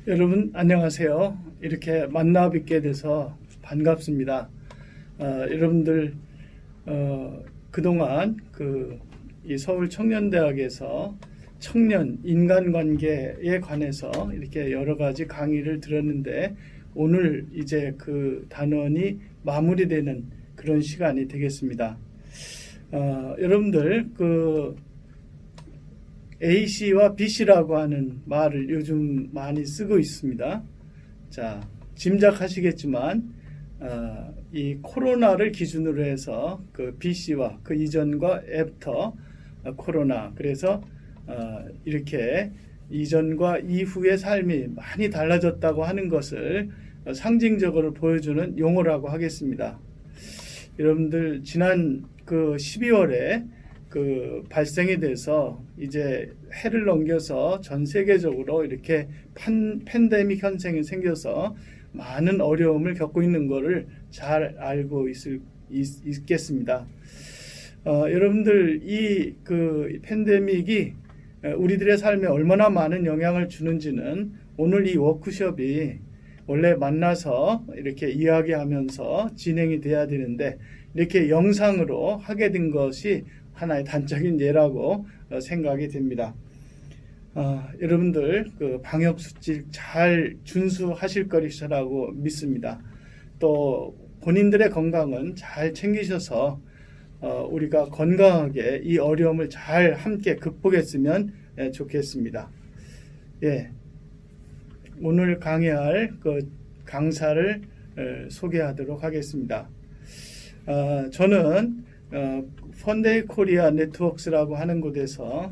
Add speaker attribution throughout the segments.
Speaker 1: 여러분 안녕하세요. 이렇게 만나 뵙게 돼서 반갑습니다. 여러분들 그동안 이 서울청년대학에서 청년 인간관계에 관해서 이렇게 여러 가지 강의를 들었는데 오늘 이제 그 단원이 마무리되는 그런 시간이 되겠습니다. 여러분들 A씨와 B씨라고 하는 말을 요즘 많이 쓰고 있습니다. 자, 짐작하시겠지만 이 코로나를 기준으로 해서 그 B씨와 그 이전과 애프터 코로나, 그래서 이렇게 이전과 이후의 삶이 많이 달라졌다고 하는 것을 상징적으로 보여주는 용어라고 하겠습니다. 여러분들 지난 12월에 발생이 돼서 이제 해를 넘겨서 전 세계적으로 이렇게 팬데믹 현상이 생겨서 많은 어려움을 겪고 있는 것을 잘 알고 있겠습니다. 여러분들 이 팬데믹이 우리들의 삶에 얼마나 많은 영향을 주는지는 오늘 이 워크숍이 원래 만나서 이렇게 이야기하면서 진행이 돼야 되는데 이렇게 영상으로 하게 된 것이 하나의 단적인 예라고 생각이 됩니다. 여러분들 방역수칙 잘 준수하실 것이라고 믿습니다. 또 본인들의 건강은 잘 챙기셔서 우리가 건강하게 이 어려움을 잘 함께 극복했으면 좋겠습니다. 예, 오늘 강의할 강사를 소개하도록 하겠습니다. 저는 펀데이 코리아 네트워크스라고 하는 곳에서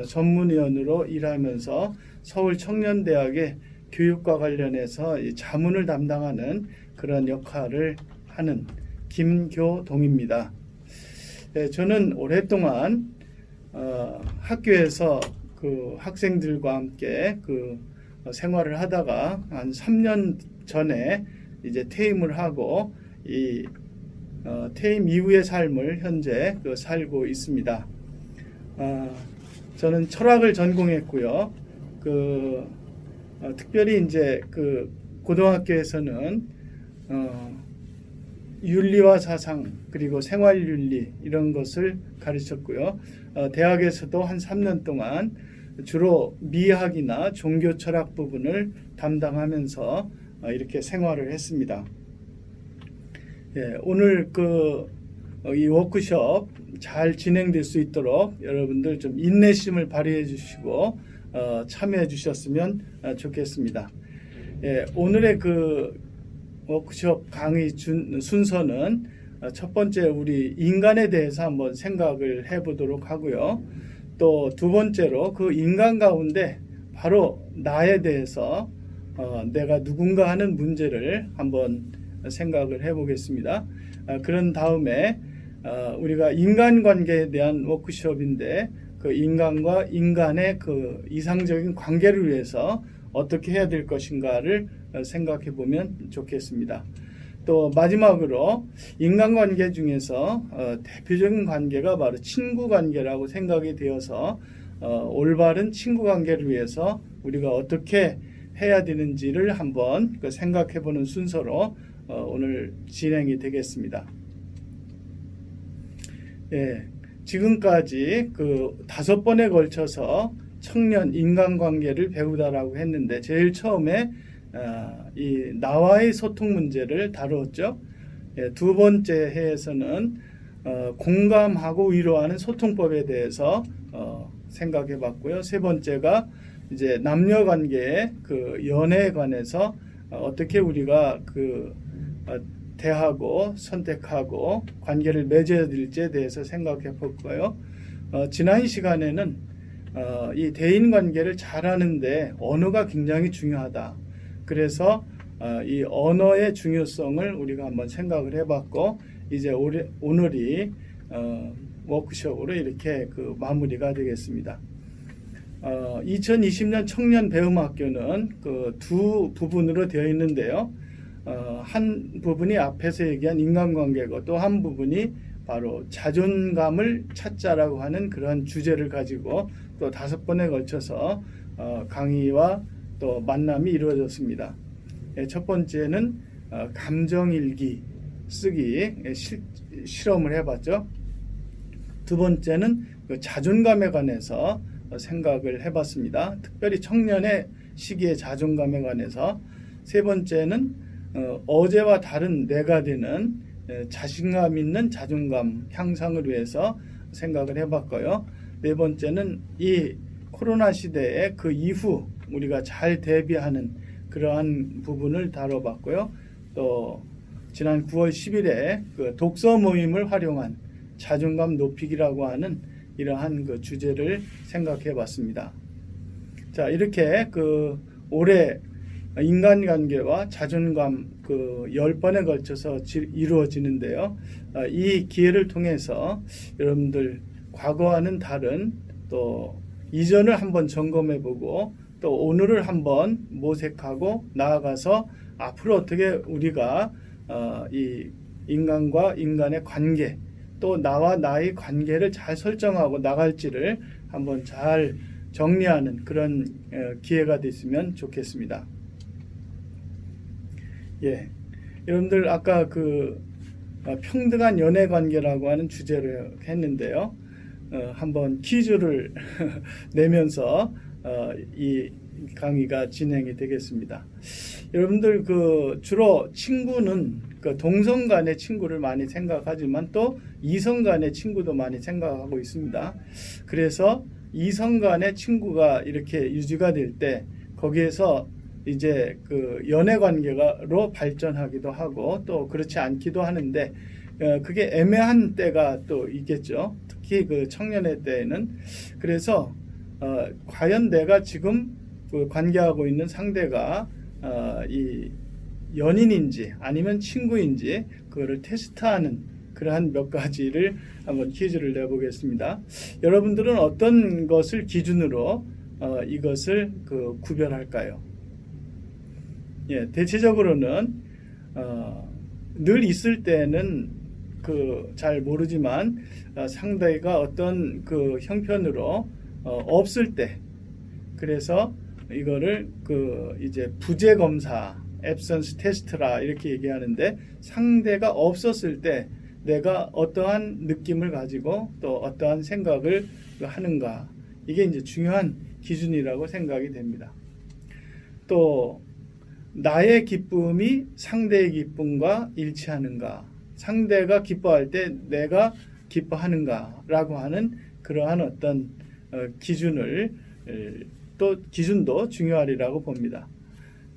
Speaker 1: 전문위원으로 일하면서 서울청년대학의 교육과 관련해서 자문을 담당하는 그런 역할을 하는 김교동입니다. 저는 오랫동안 학교에서 학생들과 함께 생활을 하다가 한 3년 전에 이제 퇴임을 하고 퇴임 이후의 삶을 현재 살고 있습니다. 저는 철학을 전공했고요. 특별히 이제 고등학교에서는 윤리와 사상 그리고 생활윤리 이런 것을 가르쳤고요. 대학에서도 한 3년 동안 주로 미학이나 종교 철학 부분을 담당하면서 이렇게 생활을 했습니다. 예, 오늘 이 워크숍 잘 진행될 수 있도록 여러분들 좀 인내심을 발휘해 주시고 참여해 주셨으면 좋겠습니다. 예, 오늘의 워크숍 강의 순서는 첫 번째 우리 인간에 대해서 한번 생각을 해 보도록 하고요. 또 두 번째로 인간 가운데 바로 나에 대해서 내가 누군가 하는 문제를 한번 생각을 해보겠습니다. 그런 다음에 우리가 인간관계에 대한 워크숍인데 인간과 인간의 이상적인 관계를 위해서 어떻게 해야 될 것인가를 생각해 보면 좋겠습니다. 또 마지막으로 인간관계 중에서 대표적인 관계가 바로 친구관계라고 생각이 되어서 올바른 친구관계를 위해서 우리가 어떻게 해야 되는지를 한번 생각해 보는 순서로 오늘 진행이 되겠습니다. 예, 지금까지 5번에 걸쳐서 청년 인간관계를 배우다라고 했는데 제일 처음에 이 나와의 소통 문제를 다루었죠. 예, 두 번째 해에서는 공감하고 위로하는 소통법에 대해서 생각해 봤고요. 세 번째가 이제 남녀관계의 연애에 관해서 어떻게 우리가 대하고 선택하고 관계를 맺어야 될지에 대해서 생각해 볼까요? 지난 시간에는 이 대인관계를 잘하는데 언어가 굉장히 중요하다. 그래서 이 언어의 중요성을 우리가 한번 생각을 해봤고 이제 오늘이 워크숍으로 이렇게 마무리가 되겠습니다. 2020년 청년 배움학교는 두 부분으로 되어 있는데요. 한 부분이 앞에서 얘기한 인간관계고 또 한 부분이 바로 자존감을 찾자라고 하는 그런 주제를 가지고 또 5번에 걸쳐서 강의와 또 만남이 이루어졌습니다. 첫 번째는 감정일기 쓰기 실험을 해봤죠. 두 번째는 그 자존감에 관해서 생각을 해봤습니다. 특별히 청년의 시기의 자존감에 관해서. 세 번째는 어제와 다른 내가 되는 자신감 있는 자존감 향상을 위해서 생각을 해봤고요. 네 번째는 이 코로나 시대에 그 이후 우리가 잘 대비하는 그러한 부분을 다뤄봤고요. 또 지난 9월 10일에 그 독서 모임을 활용한 자존감 높이기라고 하는 이러한 그 주제를 생각해 봤습니다. 자, 이렇게 그 올해 인간관계와 자존감 그 10번에 걸쳐서 이루어지는데요. 이 기회를 통해서 여러분들 과거와는 다른 또 이전을 한번 점검해 보고 또 오늘을 한번 모색하고 나아가서 앞으로 어떻게 우리가 이 인간과 인간의 관계 또 나와 나의 관계를 잘 설정하고 나갈지를 한번 잘 정리하는 그런 기회가 됐으면 좋겠습니다. 예, 여러분들 아까 그 평등한 연애 관계라고 하는 주제를 했는데요. 한번 퀴즈를 내면서 이 강의가 진행이 되겠습니다. 여러분들 그 주로 친구는 그 동성 간의 친구를 많이 생각하지만 또 이성 간의 친구도 많이 생각하고 있습니다. 그래서 이성 간의 친구가 이렇게 유지가 될 때 거기에서 이제 그 연애 관계로 발전하기도 하고 또 그렇지 않기도 하는데 그게 애매한 때가 또 있겠죠. 특히 그 청년의 때에는. 그래서 과연 내가 지금 그 관계하고 있는 상대가 이 연인인지 아니면 친구인지 그거를 테스트하는 그러한 몇 가지를 한번 퀴즈를 내보겠습니다. 여러분들은 어떤 것을 기준으로 이것을 그 구별할까요? 예, 대체적으로는 늘 있을 때는 그 잘 모르지만 상대가 어떤 그 형편으로 없을 때, 그래서 이거를 그 이제 부재 검사, 앱선스 테스트라 이렇게 얘기하는데, 상대가 없었을 때 내가 어떠한 느낌을 가지고 또 어떠한 생각을 하는가, 이게 이제 중요한 기준이라고 생각이 됩니다. 또 나의 기쁨이 상대의 기쁨과 일치하는가, 상대가 기뻐할 때 내가 기뻐하는가라고 하는 그러한 어떤 기준을 또 기준도 중요하리라고 봅니다.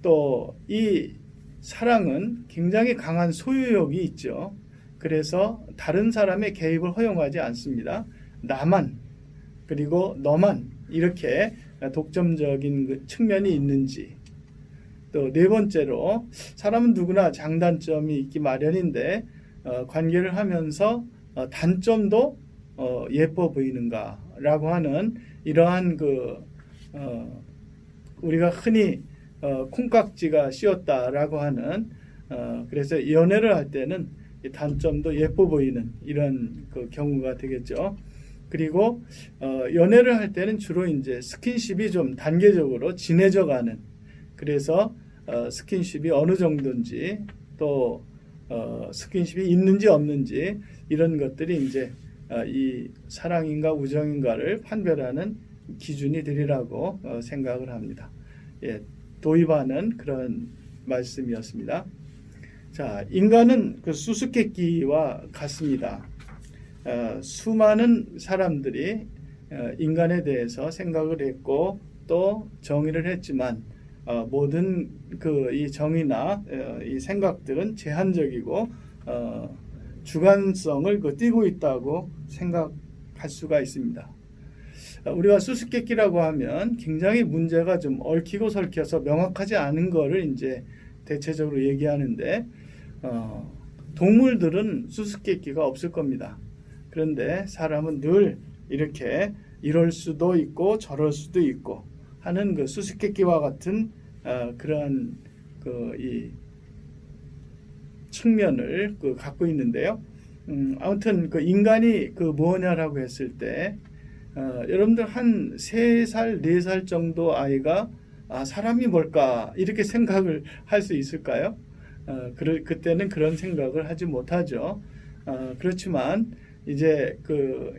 Speaker 1: 또 이 사랑은 굉장히 강한 소유욕이 있죠. 그래서 다른 사람의 개입을 허용하지 않습니다. 나만 그리고 너만 이렇게 독점적인 그 측면이 있는지. 또 네 번째로 사람은 누구나 장단점이 있기 마련인데 관계를 하면서 단점도 예뻐 보이는가라고 하는 이러한 그 우리가 흔히 콩깍지가 씌었다라고 하는 그래서 연애를 할 때는 단점도 예뻐 보이는 이런 그 경우가 되겠죠. 그리고 연애를 할 때는 주로 이제 스킨십이 좀 단계적으로 진해져 가는, 그래서 스킨십이 어느 정도인지 또 스킨십이 있는지 없는지 이런 것들이 이제 이 사랑인가 우정인가를 판별하는 기준이 되리라고 생각을 합니다. 예, 도입하는 그런 말씀이었습니다. 자, 인간은 그 수수께끼와 같습니다. 수많은 사람들이 인간에 대해서 생각을 했고 또 정의를 했지만 모든 그 이 정의나 이 생각들은 제한적이고 주관성을 띠고 있다고 생각할 수가 있습니다. 우리가 수수께끼라고 하면 굉장히 문제가 좀 얽히고 설켜서 명확하지 않은 거를 이제 대체적으로 얘기하는데 동물들은 수수께끼가 없을 겁니다. 그런데 사람은 늘 이렇게 이럴 수도 있고 저럴 수도 있고 하는 그 수수께끼와 같은 그러한 그 이 측면을 그 갖고 있는데요. 아무튼 그 인간이 그 뭐냐라고 했을 때 여러분들 한 3살, 4살 정도 아이가 사람이 뭘까 이렇게 생각을 할 수 있을까요? 그때는 그런 생각을 하지 못하죠. 그렇지만 이제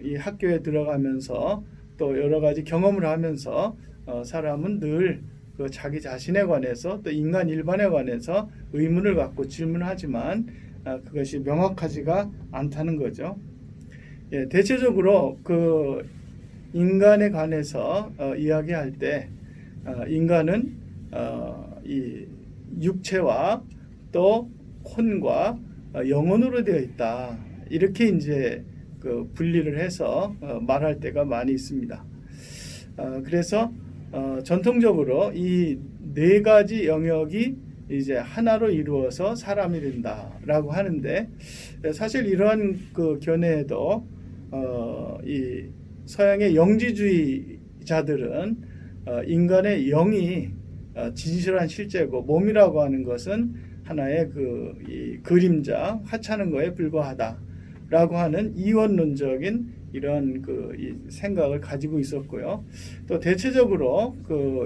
Speaker 1: 이 학교에 들어가면서 또 여러 가지 경험을 하면서 사람은 늘 자기 자신에 관해서 또 인간 일반에 관해서 의문을 갖고 질문하지만 그것이 명확하지가 않다는 거죠. 예, 대체적으로 인간에 관해서 이야기할 때 인간은 이 육체와 또 혼과 영혼으로 되어 있다. 이렇게 이제 분리를 해서 말할 때가 많이 있습니다. 그래서 전통적으로 이 네 가지 영역이 이제 하나로 이루어서 사람이 된다라고 하는데, 사실 이러한 견해에도 이 서양의 영지주의자들은 인간의 영이 진실한 실제고 몸이라고 하는 것은 하나의 이 그림자, 하찮은 거에 불과하다라고 하는 이원론적인 이런 이 생각을 가지고 있었고요. 또 대체적으로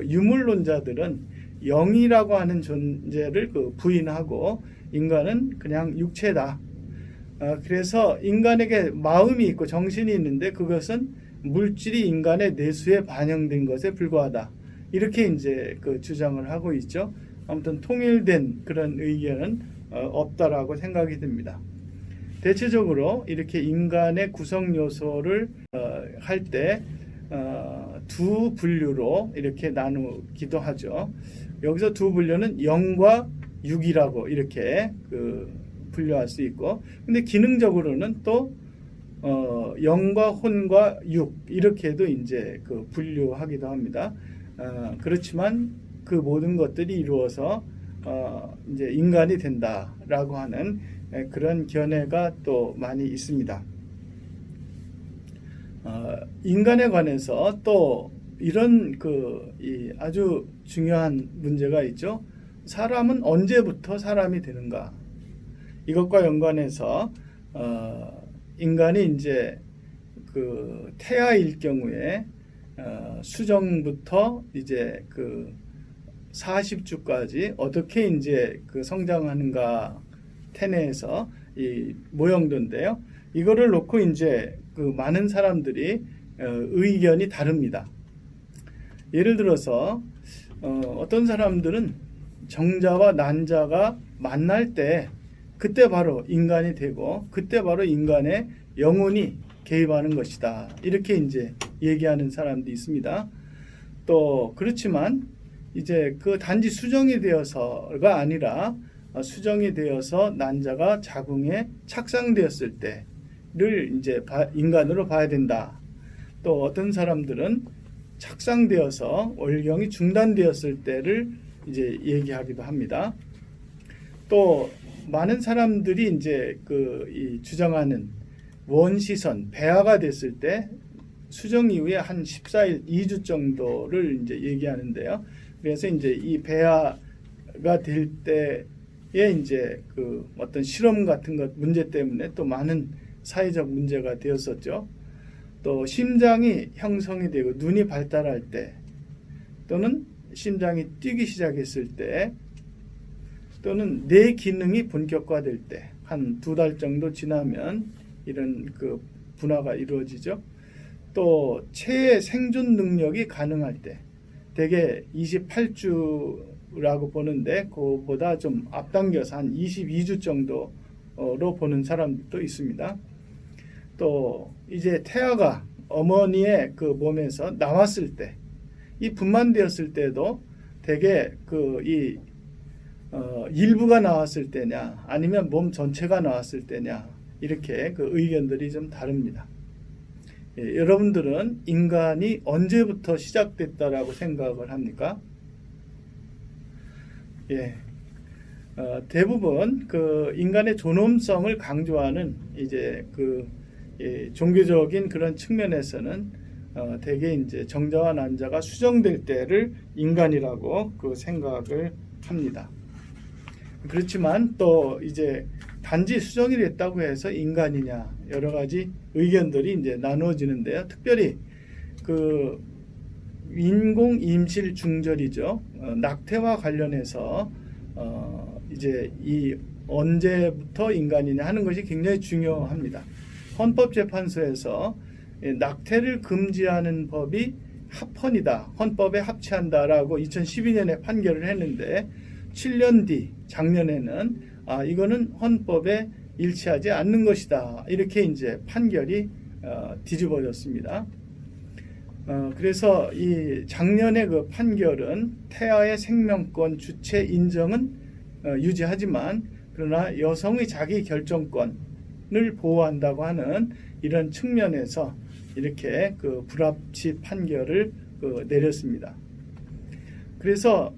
Speaker 1: 유물론자들은 영이라고 하는 존재를 부인하고 인간은 그냥 육체다. 그래서 인간에게 마음이 있고 정신이 있는데 그것은 물질이 인간의 내수에 반영된 것에 불과하다. 이렇게 이제 주장을 하고 있죠. 아무튼 통일된 그런 의견은 없다라고 생각이 듭니다. 대체적으로 이렇게 인간의 구성 요소를 할 때 두 분류로 이렇게 나누기도 하죠. 여기서 두 분류는 영과 육이라고 이렇게 분류할 수 있고, 근데 기능적으로는 또 영과 혼과 육 이렇게도 이제 분류하기도 합니다. 그렇지만 그 모든 것들이 이루어서 이제 인간이 된다라고 하는 그런 견해가 또 많이 있습니다. 인간에 관해서 또 이런 이 아주 중요한 문제가 있죠. 사람은 언제부터 사람이 되는가? 이것과 연관해서 인간이 이제 태아일 경우에 수정부터 이제 40주까지 어떻게 이제 성장하는가 태내에서 이 모형도인데요. 이거를 놓고 이제 많은 사람들이 의견이 다릅니다. 예를 들어서 어떤 사람들은 정자와 난자가 만날 때 그때 바로 인간이 되고 그때 바로 인간의 영혼이 개입하는 것이다. 이렇게 이제 얘기하는 사람도 있습니다. 또 그렇지만 이제 단지 수정이 되어서가 아니라 수정이 되어서 난자가 자궁에 착상되었을 때를 이제 인간으로 봐야 된다. 또 어떤 사람들은 착상되어서 월경이 중단되었을 때를 이제 얘기하기도 합니다. 또 많은 사람들이 이제 이 주장하는 원시선 배아가 됐을 때 수정 이후에 한 14일, 2주 정도를 이제 얘기하는데요. 그래서 이제 이 배아가 될 때에 이제 어떤 실험 같은 것 문제 때문에 또 많은 사회적 문제가 되었었죠. 또 심장이 형성이 되고 눈이 발달할 때, 또는 심장이 뛰기 시작했을 때, 또는 뇌 기능이 본격화될 때, 한 2달 정도 지나면 이런 분화가 이루어지죠. 또 체의 생존 능력이 가능할 때, 대개 28주라고 보는데 그보다 좀 앞당겨서 한 22주 정도로 보는 사람도 있습니다. 또 이제 태아가 어머니의 몸에서 나왔을 때, 이 분만되었을 때도 대개 일부가 나왔을 때냐 아니면 몸 전체가 나왔을 때냐 이렇게 의견들이 좀 다릅니다. 예, 여러분들은 인간이 언제부터 시작됐다라고 생각을 합니까? 예, 대부분 인간의 존엄성을 강조하는 이제 종교적인 그런 측면에서는 대개 이제 정자와 난자가 수정될 때를 인간이라고 생각을 합니다. 그렇지만 또 이제 단지 수정이 됐다고 해서 인간이냐 여러 가지 의견들이 이제 나누어지는데요. 특별히 인공 임실 중절이죠. 낙태와 관련해서 이제 이 언제부터 인간이냐 하는 것이 굉장히 중요합니다. 헌법재판소에서 낙태를 금지하는 법이 합헌이다, 헌법에 합치한다라고 2012년에 판결을 했는데 7년 뒤 작년에는 이거는 헌법에 일치하지 않는 것이다, 이렇게 이제 판결이 뒤집어졌습니다. 그래서 이 작년의 그 판결은 태아의 생명권 주체 인정은 유지하지만 그러나 여성의 자기 결정권을 보호한다고 하는 이런 측면에서 이렇게 그 불합치 판결을 내렸습니다. 그래서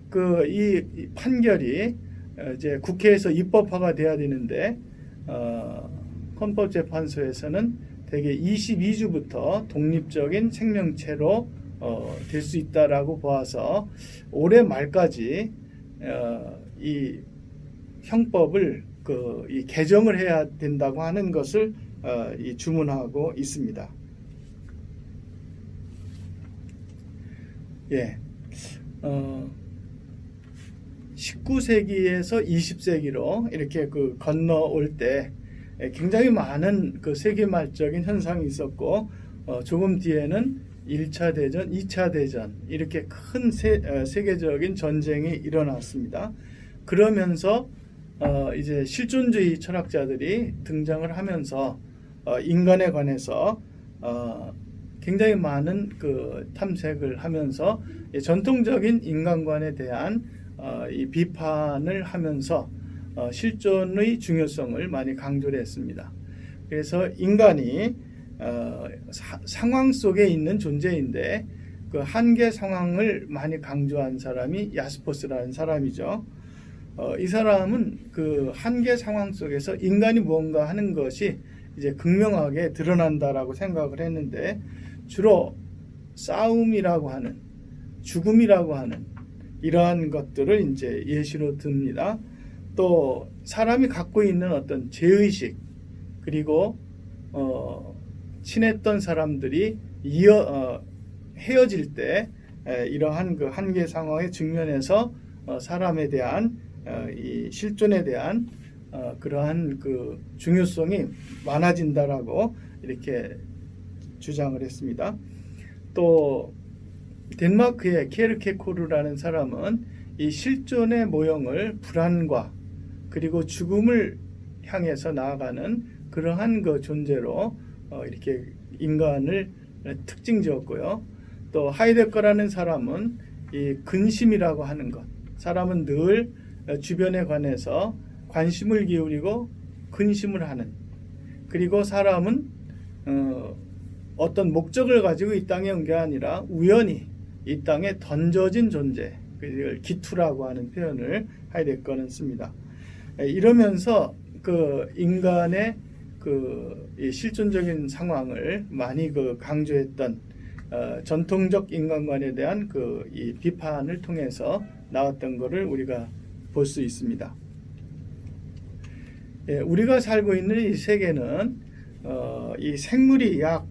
Speaker 1: 이 판결이 이제 국회에서 입법화가 돼야 되는데 헌법재판소에서는 대개 22주부터 독립적인 생명체로 될 수 있다라고 보아서 올해 말까지 이 형법을 이 개정을 해야 된다고 하는 것을 이 주문하고 있습니다. 예, 19세기에서 20세기로 이렇게 건너올 때 굉장히 많은 세계말적인 현상이 있었고 조금 뒤에는 1차 대전, 2차 대전 이렇게 큰 세계적인 전쟁이 일어났습니다. 그러면서 이제 실존주의 철학자들이 등장을 하면서 인간에 관해서 굉장히 많은 탐색을 하면서 전통적인 인간관에 대한 이 비판을 하면서 실존의 중요성을 많이 강조를 했습니다. 그래서 인간이 상황 속에 있는 존재인데 그 한계 상황을 많이 강조한 사람이 야스퍼스라는 사람이죠. 이 사람은 그 한계 상황 속에서 인간이 무언가 하는 것이 이제 극명하게 드러난다라고 생각을 했는데 주로 싸움이라고 하는, 죽음이라고 하는 이러한 것들을 이제 예시로 듭니다. 또 사람이 갖고 있는 어떤 죄의식, 그리고 친했던 사람들이 헤어질 때 이러한 그 한계 상황에 직면해서 사람에 대한 이 실존에 대한 그러한 그 중요성이 많아진다라고 이렇게 주장을 했습니다. 또 덴마크의 케르케코르라는 사람은 이 실존의 모형을 불안과 그리고 죽음을 향해서 나아가는 그러한 그 존재로 이렇게 인간을 특징 지었고요. 또 하이데거라는 사람은 이 근심이라고 하는 것, 사람은 늘 주변에 관해서 관심을 기울이고 근심을 하는, 그리고 사람은 어떤 목적을 가지고 이 땅에 온 게 아니라 우연히 이 땅에 던져진 존재, 그걸 기투라고 하는 표현을 하이데거는 씁니다. 이러면서 그 인간의 이 실존적인 상황을 많이 강조했던 전통적 인간관에 대한 이 비판을 통해서 나왔던 것을 우리가 볼 수 있습니다. 우리가 살고 있는 이 세계는 이 생물이 약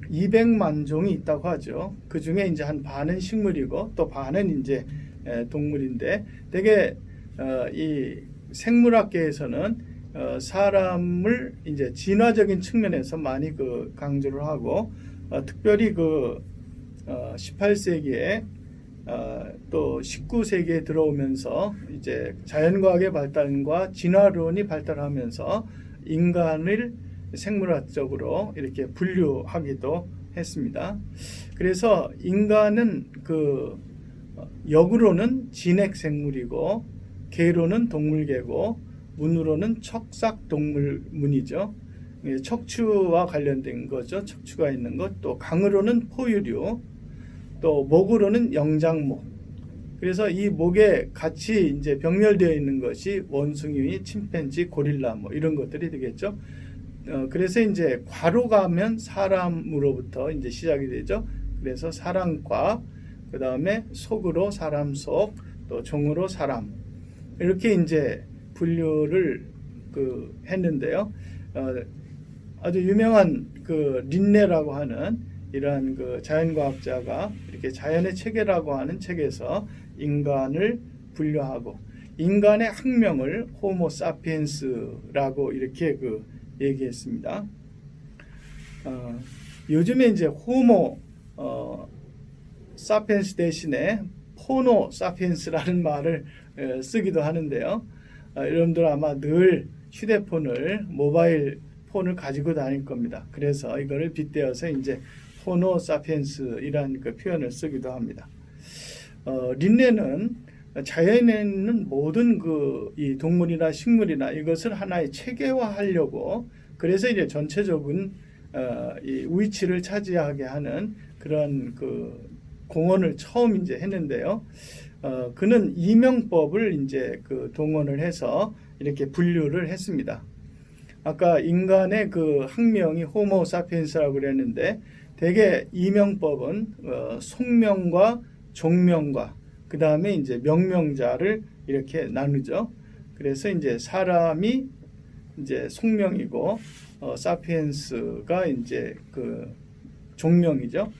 Speaker 1: 200만 종이 있다고 하죠. 그 중에 이제 한 반은 식물이고 또 반은 이제 동물인데, 되게 이 생물학계에서는 사람을 이제 진화적인 측면에서 많이 강조를 하고, 특별히 18세기에 또 19세기에 들어오면서 이제 자연과학의 발달과 진화론이 발달하면서 인간을 생물학적으로 이렇게 분류하기도 했습니다. 그래서 인간은 역으로는 진핵생물이고 계로는 동물계고 문으로는 척삭동물문이죠. 척추와 관련된 거죠. 척추가 있는 것. 또 강으로는 포유류, 또 목으로는 영장목. 그래서 이 목에 같이 이제 병렬되어 있는 것이 원숭이, 침팬지, 고릴라 뭐 이런 것들이 되겠죠. 그래서 이제 과로 가면 사람으로부터 이제 시작이 되죠. 그래서 사람과, 그 다음에 속으로 사람 속, 또 종으로 사람, 이렇게 이제 분류를 했는데요. 아주 유명한 린네라고 하는 이러한 그 자연과학자가 이렇게 자연의 체계라고 하는 책에서 인간을 분류하고 인간의 학명을 호모 사피엔스라고 이렇게 그 얘기했습니다. 요즘에 이제 호모 사피엔스 대신에 호노 사피엔스라는 말을 쓰기도 하는데요. 여러분들 아마 늘 휴대폰을 모바일 폰을 가지고 다닐 겁니다. 그래서 이거를 빗대어서 이제 호노 사피엔스이라는 그 표현을 쓰기도 합니다. 린네는 자연에는 모든 이 동물이나 식물이나 이것을 하나의 체계화하려고 그래서 이제 전체적인 이 위치를 차지하게 하는 그런 그 공헌을 처음 이제 했는데요. 그는 이명법을 이제 그 동원을 해서 이렇게 분류를 했습니다. 아까 인간의 그 학명이 호모 사피엔스라고 그랬는데 대개 이명법은 속명과 종명과 그 다음에 이제 명명자를 이렇게 나누죠. 그래서 이제 사람이 이제 속명이고 사피엔스가 이제 그 종명이죠.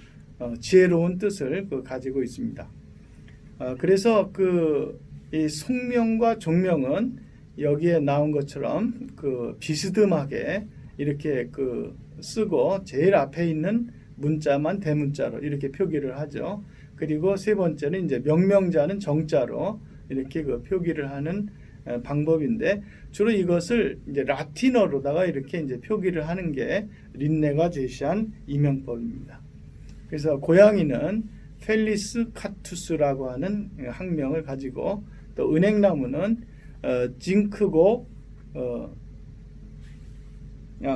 Speaker 1: 지혜로운 뜻을 가지고 있습니다. 그래서 이 속명과 종명은 여기에 나온 것처럼 그 비스듬하게 이렇게 쓰고 제일 앞에 있는 문자만 대문자로 이렇게 표기를 하죠. 그리고 세 번째는 이제 명명자는 정자로 이렇게 표기를 하는 방법인데 주로 이것을 이제 라틴어로다가 이렇게 이제 표기를 하는 게 린네가 제시한 이명법입니다. 그래서 고양이는 펠리스 카투스라고 하는 학명을 가지고 또 은행나무는 징크고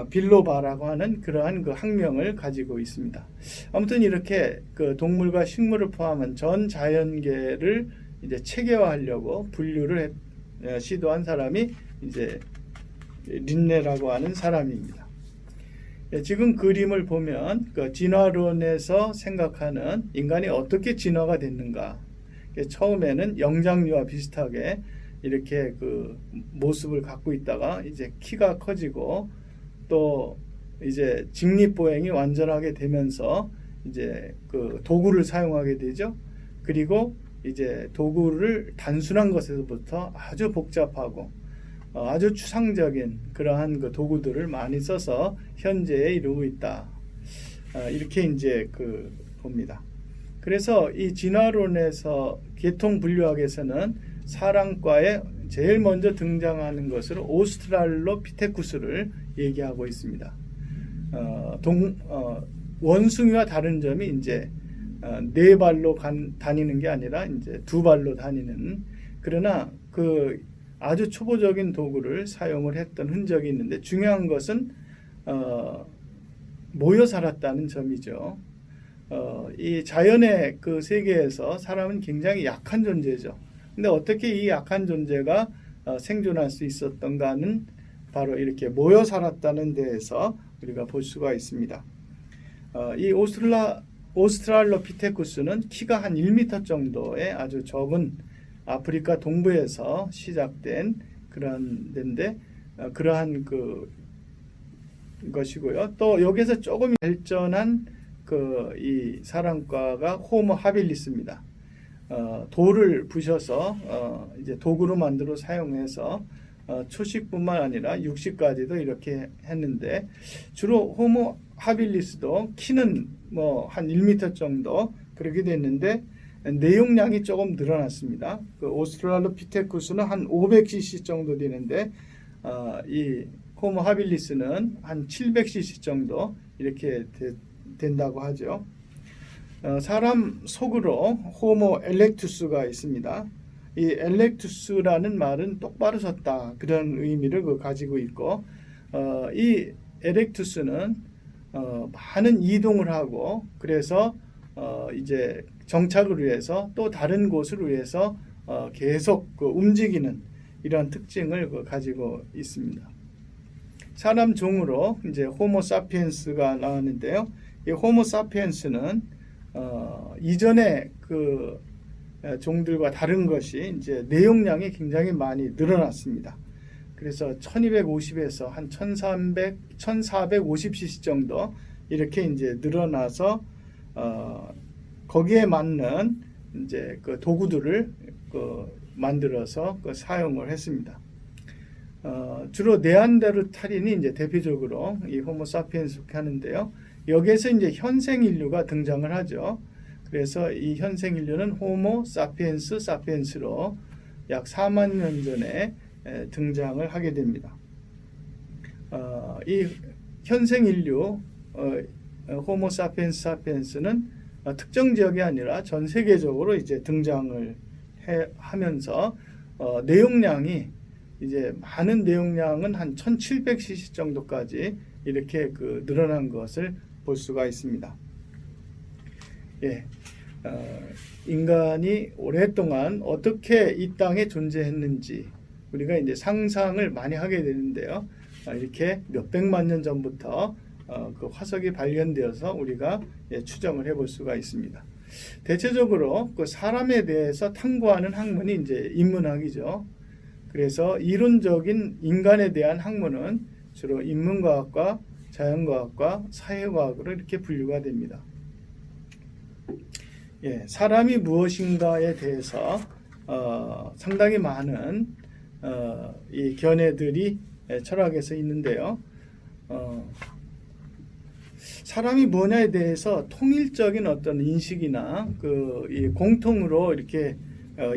Speaker 1: 빌로바라고 하는 그러한 그 학명을 가지고 있습니다. 아무튼 이렇게 그 동물과 식물을 포함한 전 자연계를 이제 체계화하려고 분류를 시도한 사람이 이제 린네라고 하는 사람입니다. 지금 그림을 보면 그 진화론에서 생각하는 인간이 어떻게 진화가 됐는가. 처음에는 영장류와 비슷하게 이렇게 그 모습을 갖고 있다가 이제 키가 커지고 또 이제 직립보행이 완전하게 되면서 이제 그 도구를 사용하게 되죠. 그리고 이제 도구를 단순한 것에서부터 아주 복잡하고 아주 추상적인 그러한 그 도구들을 많이 써서 현재에 이르고 있다. 이렇게 이제 봅니다. 그래서 이 진화론에서 계통 분류학에서는 사람과에 제일 먼저 등장하는 것으로 오스트랄로피테쿠스를 얘기하고 있습니다. 원숭이와 다른 점이 이제 네 발로 다니는 게 아니라 이제 두 발로 다니는 그러나 그 아주 초보적인 도구를 사용을 했던 흔적이 있는데 중요한 것은 모여 살았다는 점이죠. 이 자연의 그 세계에서 사람은 굉장히 약한 존재죠. 근데 어떻게 이 약한 존재가 생존할 수 있었던가는 바로 이렇게 모여 살았다는 데에서 우리가 볼 수가 있습니다. 이 오스트랄로피테쿠스는 키가 한 1m 정도의 아주 적은 아프리카 동부에서 시작된 그러한 데인데 그러한 것이고요. 또 여기서 조금 발전한 이 사람과가 호모 하빌리스입니다. 돌을 부셔서 이제 도구로 만들어 사용해서 초식뿐만 아니라 육식까지도 이렇게 했는데 주로 호모 하빌리스도 키는 뭐 한 1m 정도 그렇게 됐는데 내용량이 조금 늘어났습니다. 그 오스트랄로피테쿠스는 한 500cc 정도 되는데 이 호모 하빌리스는 한 700cc 정도 이렇게 된다고 하죠. 사람 속으로 호모 엘렉투스가 있습니다. 이 엘렉투스라는 말은 똑바로 섰다 그런 의미를 가지고 있고 이 엘렉투스는 많은 이동을 하고 그래서 이제 정착을 위해서 또 다른 곳을 위해서 계속 움직이는 이런 특징을 가지고 있습니다. 사람 종으로 이제 호모 사피엔스가 나왔는데요. 이 호모 사피엔스는 이전에 그 종들과 다른 것이 이제 내용량이 굉장히 많이 늘어났습니다. 그래서 1250에서 한 1450cc 정도 이렇게 이제 늘어나서 거기에 맞는 이제 그 도구들을 만들어서 사용을 했습니다. 주로 네안데르탈인이 이제 대표적으로 이 호모사피엔스 하는데요. 여기에서 이제 현생 인류가 등장을 하죠. 그래서 이 현생 인류는 호모 사피엔스 사피엔스로 약 4만 년 전에 등장을 하게 됩니다. 이 현생 인류 호모 사피엔스 사피엔스는 특정 지역이 아니라 전 세계적으로 이제 등장을 하면서 내용량이 이제 많은 내용량은 한 1700cc 정도까지 이렇게 늘어난 것을 볼 수가 있습니다. 예, 인간이 오랫동안 어떻게 이 땅에 존재했는지 우리가 이제 상상을 많이 하게 되는데요. 이렇게 몇백만 년 전부터 그 화석이 발견되어서 우리가 추정을 해볼 수가 있습니다. 대체적으로 그 사람에 대해서 탐구하는 학문이 이제 인문학이죠. 그래서 이론적인 인간에 대한 학문은 주로 인문과학과 자연과학과 사회과학으로 이렇게 분류가 됩니다. 예, 사람이 무엇인가에 대해서 상당히 많은 이 견해들이 철학에서 있는데요. 사람이 뭐냐에 대해서 통일적인 어떤 인식이나 이 공통으로 이렇게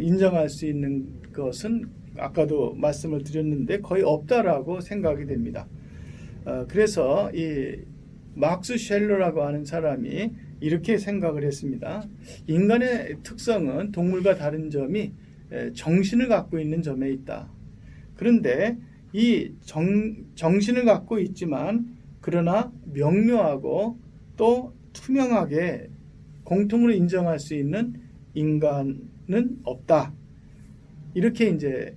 Speaker 1: 인정할 수 있는 것은 아까도 말씀을 드렸는데 거의 없다라고 생각이 됩니다. 그래서 이 막스 쉘러라고 하는 사람이 이렇게 생각을 했습니다. 인간의 특성은 동물과 다른 점이 정신을 갖고 있는 점에 있다. 그런데 이 정신을 갖고 있지만 그러나 명료하고 또 투명하게 공통으로 인정할 수 있는 인간은 없다. 이렇게 이제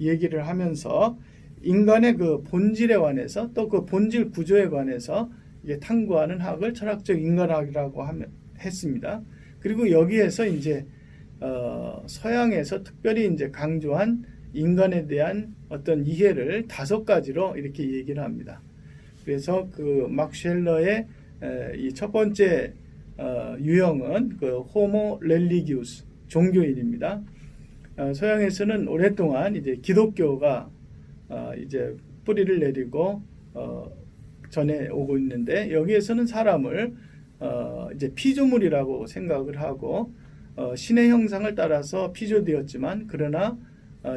Speaker 1: 얘기를 하면서 인간의 그 본질에 관해서 또 그 본질 구조에 관해서 이게 탐구하는 학을 철학적 인간학이라고 했습니다. 그리고 여기에서 이제 서양에서 특별히 이제 강조한 인간에 대한 어떤 이해를 5가지로 이렇게 얘기를 합니다. 그래서 막쉘러의 이 첫 번째 유형은 호모 렐리기우스 종교인입니다. 서양에서는 오랫동안 이제 기독교가 이제 뿌리를 내리고 전해 오고 있는데 여기에서는 사람을 이제 피조물이라고 생각을 하고 신의 형상을 따라서 피조되었지만 그러나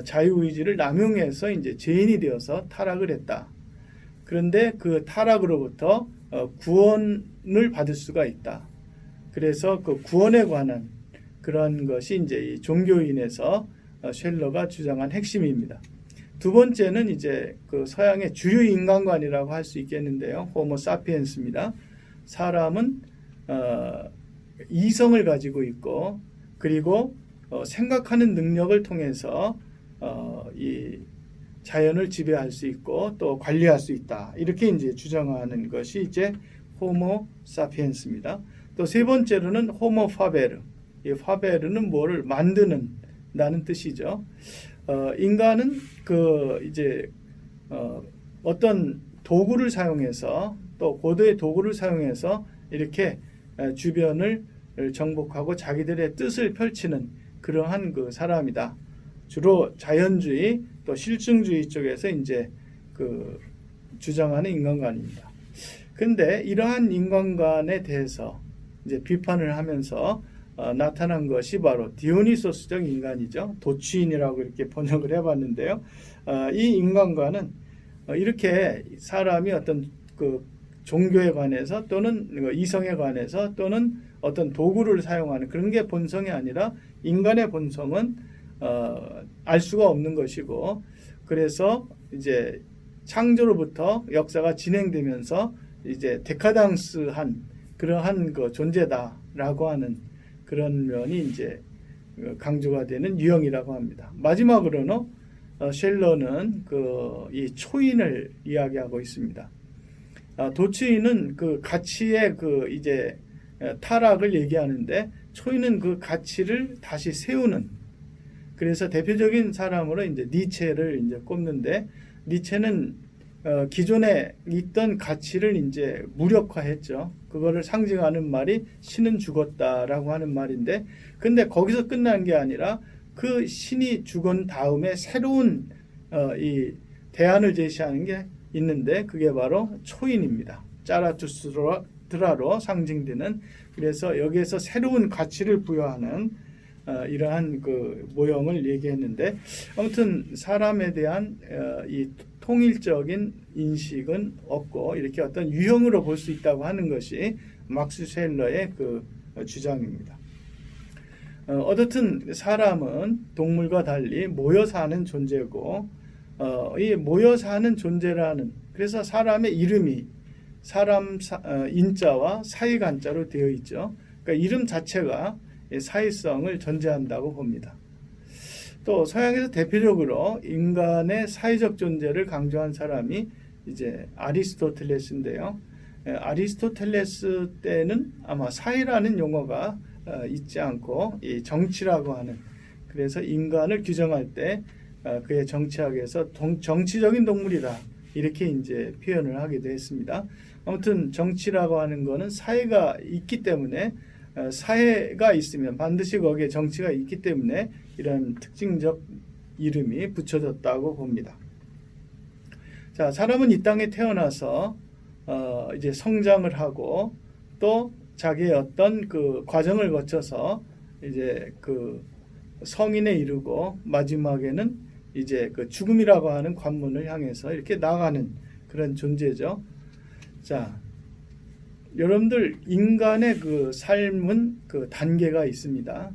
Speaker 1: 자유의지를 남용해서 이제 죄인이 되어서 타락을 했다. 그런데 그 타락으로부터 구원을 받을 수가 있다. 그래서 그 구원에 관한 그런 것이 이제 이 종교인에서 쉘러가 주장한 핵심입니다. 두 번째는 이제 서양의 주류 인간관이라고 할 수 있겠는데요. 호모 사피엔스입니다. 사람은 이성을 가지고 있고 그리고 생각하는 능력을 통해서 이 자연을 지배할 수 있고 또 관리할 수 있다. 이렇게 이제 주장하는 것이 이제 호모 사피엔스입니다. 또 세 번째로는 호모 파베르. 이 파베르는 뭐를 만드는다는 뜻이죠. 인간은 이제 어떤 도구를 사용해서 또 고도의 도구를 사용해서 이렇게 주변을 정복하고 자기들의 뜻을 펼치는 그러한 사람이다. 주로 자연주의 또 실증주의 쪽에서 이제 주장하는 인간관입니다. 근데 이러한 인간관에 대해서 이제 비판을 하면서 나타난 것이 바로 디오니소스적 인간이죠. 도취인이라고 이렇게 번역을 해봤는데요. 이 인간관은 이렇게 사람이 어떤 종교에 관해서 또는 이성에 관해서 또는 어떤 도구를 사용하는 그런 게 본성이 아니라 인간의 본성은 알 수가 없는 것이고 그래서 이제 창조로부터 역사가 진행되면서 이제 데카당스한 그러한 존재다라고 하는 그런 면이 이제 강조가 되는 유형이라고 합니다. 마지막으로는 쉘러는 이 초인을 이야기하고 있습니다. 도취인은 가치의 이제 타락을 얘기하는데 초인은 그 가치를 다시 세우는 그래서 대표적인 사람으로 이제 니체를 이제 꼽는데 니체는 기존에 있던 가치를 이제 무력화했죠. 그거를 상징하는 말이 신은 죽었다라고 하는 말인데, 근데 거기서 끝난 게 아니라 그 신이 죽은 다음에 새로운 이 대안을 제시하는 게 있는데, 그게 바로 초인입니다. 짜라투스트라로 상징되는. 그래서 여기에서 새로운 가치를 부여하는 이러한 그 모형을 얘기했는데, 아무튼 사람에 대한 이 통일적인 인식은 없고 이렇게 어떤 유형으로 볼 수 있다고 하는 것이 막스 쉘러의 그 주장입니다. 어떻든 사람은 동물과 달리 모여 사는 존재고, 이 모여 사는 존재라는, 그래서 사람의 이름이 사람 인자와 사이간자로 되어 있죠. 그러니까 이름 자체가 사회성을 전제한다고 봅니다. 또 서양에서 대표적으로 인간의 사회적 존재를 강조한 사람이 이제 아리스토텔레스인데요. 아리스토텔레스 때는 아마 사회라는 용어가 있지 않고 이 정치라고 하는, 그래서 인간을 규정할 때 그의 정치학에서 정치적인 동물이다 이렇게 이제 표현을 하기도 했습니다. 아무튼 정치라고 하는 거는 사회가 있기 때문에, 사회가 있으면 반드시 거기에 정치가 있기 때문에 이런 특징적 이름이 붙여졌다고 봅니다. 자, 사람은 이 땅에 태어나서 이제 성장을 하고 또 자기의 어떤 그 과정을 거쳐서 이제 그 성인에 이르고 마지막에는 이제 그 죽음이라고 하는 관문을 향해서 이렇게 나가는 그런 존재죠. 자, 여러분들 인간의 그 삶은 그 단계가 있습니다.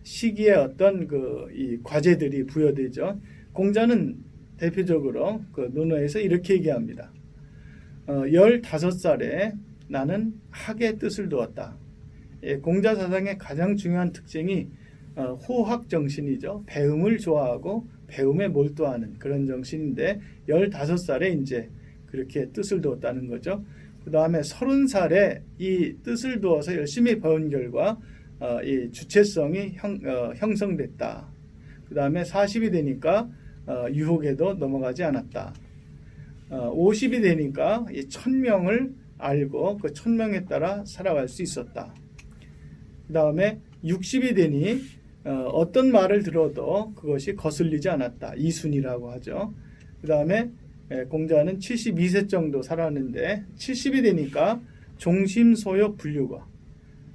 Speaker 1: 시기에 어떤 그 이 과제들이 부여되죠. 공자는 대표적으로 그 논어에서 이렇게 얘기합니다. 15살에 나는 학의 뜻을 두었다. 공자 사상의 가장 중요한 특징이 호학 정신이죠. 배움을 좋아하고 배움에 몰두하는 그런 정신인데, 15살에 이제 그렇게 뜻을 두었다는 거죠. 그 다음에 30살에 이 뜻을 두어서 열심히 배운 결과 이 주체성이 형성됐다. 그 다음에 40이 되니까 유혹에도 넘어가지 않았다. 50이 되니까 이 천명을 알고 그 천명에 따라 살아갈 수 있었다. 그 다음에 60이 되니 어떤 말을 들어도 그것이 거슬리지 않았다. 이순이라고 하죠. 그 다음에 공자는 72세 정도 살았는데, 70이 되니까 종심소욕 분류가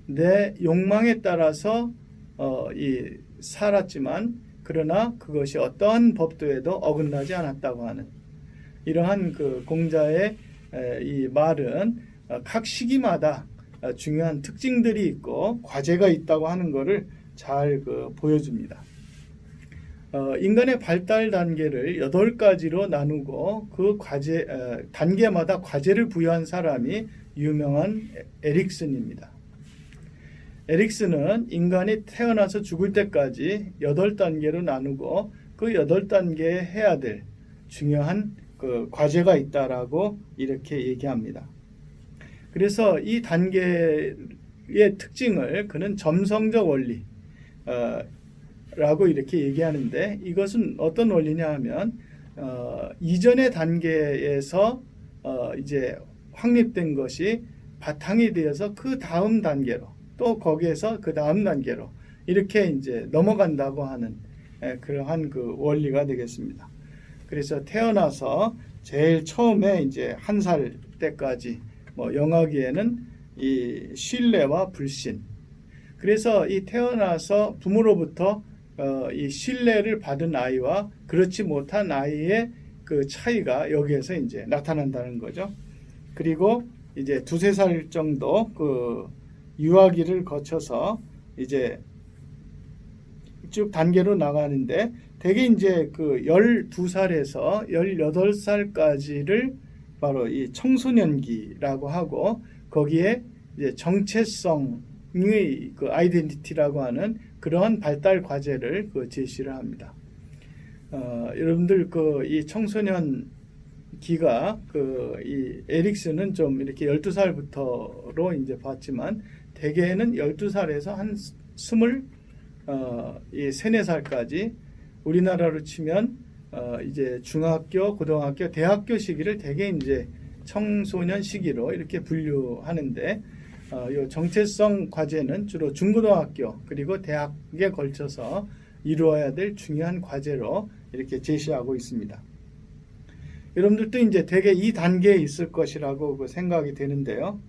Speaker 1: 내 욕망에 따라서 살았지만 그러나 그것이 어떠한 법도에도 어긋나지 않았다고 하는 이러한 그 공자의 이 말은 각 시기마다 중요한 특징들이 있고 과제가 있다고 하는 것을 잘 보여줍니다. 인간의 발달 단계를 8가지로 나누고 그 단계마다 과제를 부여한 사람이 유명한 에릭슨입니다. 에릭슨은 인간이 태어나서 죽을 때까지 8단계로 나누고 그 8단계에 해야 될 중요한 그 과제가 있다라고 이렇게 얘기합니다. 그래서 이 단계의 특징을 그는 점성적 원리 라고 이렇게 얘기하는데, 이것은 어떤 원리냐 하면 이전의 단계에서 이제 확립된 것이 바탕이 되어서 그 다음 단계로 또 거기에서 그 다음 단계로 이렇게 이제 넘어간다고 하는 그러한 그 원리가 되겠습니다. 그래서 태어나서 제일 처음에 이제 1살 때까지 영아기에는 이 신뢰와 불신. 그래서 이 태어나서 부모로부터 이 신뢰를 받은 아이와 그렇지 못한 아이의 그 차이가 여기에서 이제 나타난다는 거죠. 그리고 이제 2-3살 정도 그 유아기를 거쳐서 이제 쭉 단계로 나가는데, 대개 이제 그 12살에서 18살까지를 바로 이 청소년기라고 하고, 거기에 이제 정체성의 그 아이덴티티라고 하는 그러한 발달 과제를 제시를 합니다. 여러분들 이 청소년 기가 이 에릭슨은 좀 이렇게 12살부터로 이제 봤지만, 대개는 12살에서 한 3-4살까지, 우리나라로 치면 이제 중학교, 고등학교, 대학교 시기를 대개 이제 청소년 시기로 이렇게 분류하는데 이 정체성 과제는 주로 중고등학교 그리고 대학에 걸쳐서 이루어야 될 중요한 과제로 이렇게 제시하고 있습니다. 여러분들도 이제 대개 이 단계에 있을 것이라고 생각이 되는데요.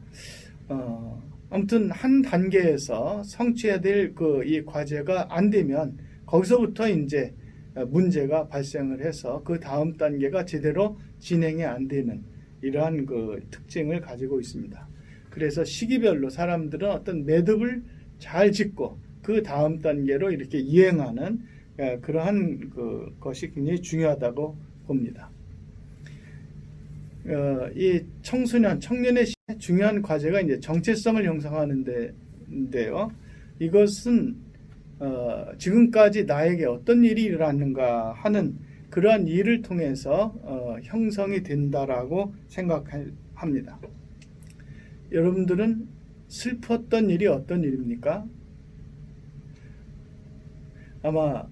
Speaker 1: 아무튼 한 단계에서 성취해야 될 이 과제가 안 되면 거기서부터 이제 문제가 발생을 해서 그 다음 단계가 제대로 진행이 안 되는 이러한 그 특징을 가지고 있습니다. 그래서 시기별로 사람들은 어떤 매듭을 잘 짓고 그 다음 단계로 이렇게 이행하는 그러한 것이 굉장히 중요하다고 봅니다. 이 청년의 중요한 과제가 이제 정체성을 형성하는데요. 이것은 지금까지 나에게 어떤 일이 일어났는가 하는 그러한 일을 통해서 형성이 된다라고 생각합니다. 여러분들은 슬펐던 일이 어떤 일입니까? 아마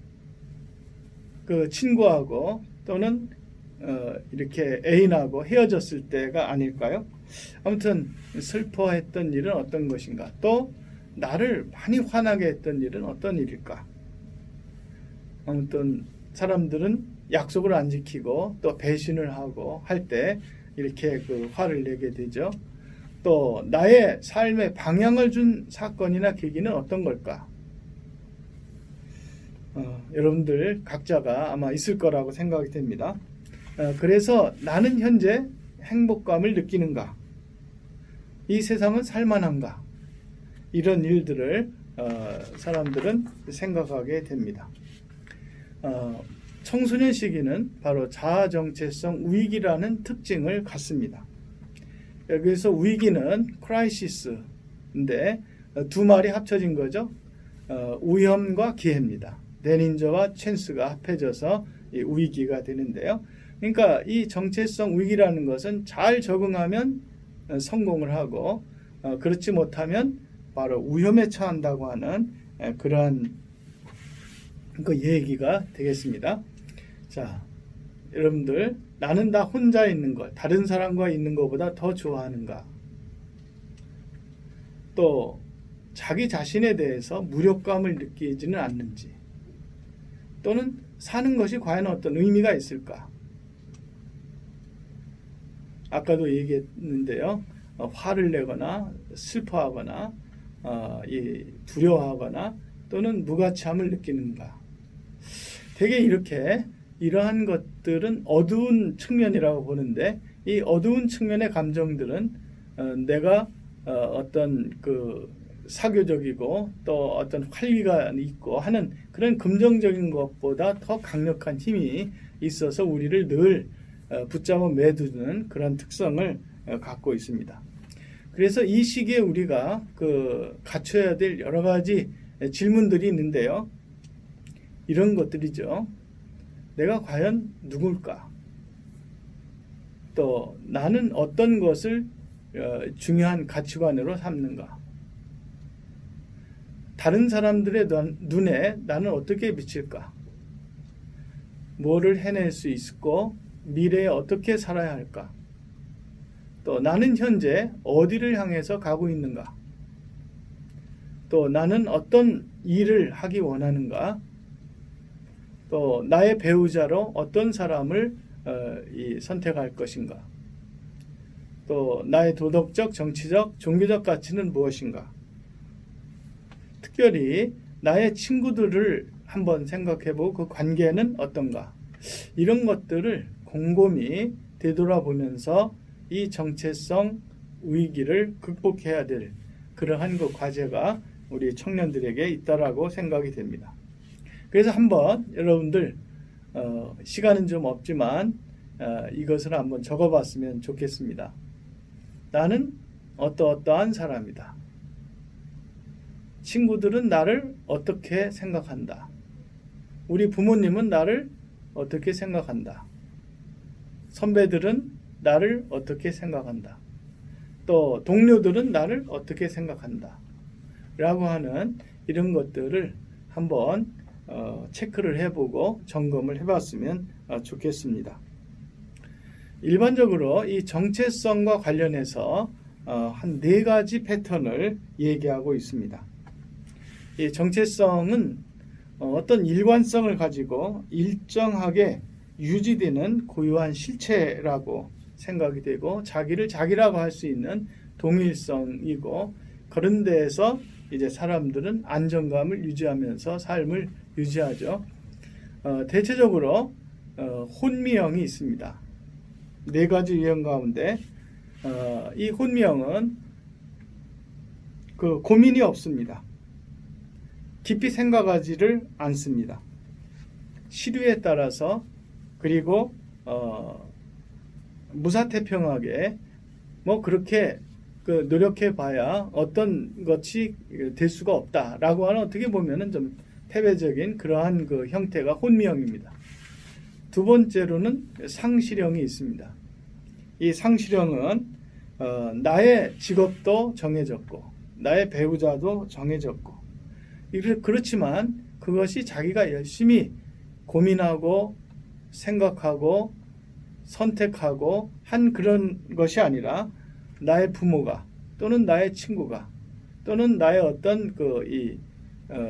Speaker 1: 그 친구하고 또는 이렇게 애인하고 헤어졌을 때가 아닐까요? 아무튼 슬퍼했던 일은 어떤 것인가? 또 나를 많이 화나게 했던 일은 어떤 일일까? 아무튼 사람들은 약속을 안 지키고 또 배신을 하고 할 때 이렇게 그 화를 내게 되죠. 또 나의 삶에 방향을 준 사건이나 계기는 어떤 걸까? 여러분들 각자가 아마 있을 거라고 생각이 됩니다. 그래서 나는 현재 행복감을 느끼는가? 이 세상은 살만한가? 이런 일들을 사람들은 생각하게 됩니다. 청소년 시기는 바로 자아정체성 위기라는 특징을 갖습니다. 여기서 위기는 크라이시스인데 두 말이 합쳐진 거죠. 위험과 기회입니다. 데닌저와 찬스가 합해져서 이 위기가 되는데요. 그러니까 이 정체성 위기라는 것은 잘 적응하면 성공을 하고 그렇지 못하면 바로 위험에 처한다고 하는 그러한 그 얘기가 되겠습니다. 자, 여러분들 나는 다 혼자 있는 것, 다른 사람과 있는 것보다 더 좋아하는가? 또 자기 자신에 대해서 무력감을 느끼지는 않는지, 또는 사는 것이 과연 어떤 의미가 있을까? 아까도 얘기했는데요. 화를 내거나 슬퍼하거나 두려워하거나 또는 무가치함을 느끼는가? 되게 이러한 것들은 어두운 측면이라고 보는데 이 어두운 측면의 감정들은 내가 어떤 그 사교적이고 또 어떤 활기가 있고 하는 그런 긍정적인 것보다 더 강력한 힘이 있어서 우리를 늘 붙잡아 매두는 그런 특성을 갖고 있습니다. 그래서 이 시기에 우리가 갖춰야 될 여러 가지 질문들이 있는데요. 이런 것들이죠. 내가 과연 누굴까? 또 나는 어떤 것을 중요한 가치관으로 삼는가? 다른 사람들의 눈에 나는 어떻게 비칠까? 뭐를 해낼 수 있고 미래에 어떻게 살아야 할까? 또 나는 현재 어디를 향해서 가고 있는가? 또 나는 어떤 일을 하기 원하는가? 또 나의 배우자로 어떤 사람을 선택할 것인가? 또 나의 도덕적, 정치적, 종교적 가치는 무엇인가? 특별히 나의 친구들을 한번 생각해보고 그 관계는 어떤가? 이런 것들을 곰곰이 되돌아보면서 이 정체성 위기를 극복해야 될 그러한 그 과제가 우리 청년들에게 있다라고 생각이 됩니다. 그래서 한번 여러분들 시간은 좀 없지만 이것을 한번 적어봤으면 좋겠습니다. 나는 어떠한 사람이다. 친구들은 나를 어떻게 생각한다. 우리 부모님은 나를 어떻게 생각한다. 선배들은 나를 어떻게 생각한다. 또 동료들은 나를 어떻게 생각한다. 라고 하는 이런 것들을 한번 체크를 해보고 점검을 해봤으면 좋겠습니다. 일반적으로 이 정체성과 관련해서 한 4가지 패턴을 얘기하고 있습니다. 이 정체성은 어떤 일관성을 가지고 일정하게 유지되는 고유한 실체라고 생각이 되고, 자기를 자기라고 할 수 있는 동일성이고, 그런 데에서 이제 사람들은 안정감을 유지하면서 삶을 유지하죠. 대체적으로 혼미형이 있습니다. 4가지 유형 가운데 이 혼미형은 그 고민이 없습니다. 깊이 생각하지를 않습니다. 시류에 따라서, 그리고 무사태평하게 뭐 그렇게 노력해 봐야 어떤 것이 될 수가 없다라고 하는, 어떻게 보면은 좀 패배적인 그러한 그 형태가 혼미형입니다. 두 번째로는 상실형이 있습니다. 이 상실형은 나의 직업도 정해졌고 나의 배우자도 정해졌고, 그렇지만 그것이 자기가 열심히 고민하고 생각하고 선택하고 한 그런 것이 아니라, 나의 부모가 또는 나의 친구가 또는 나의 어떤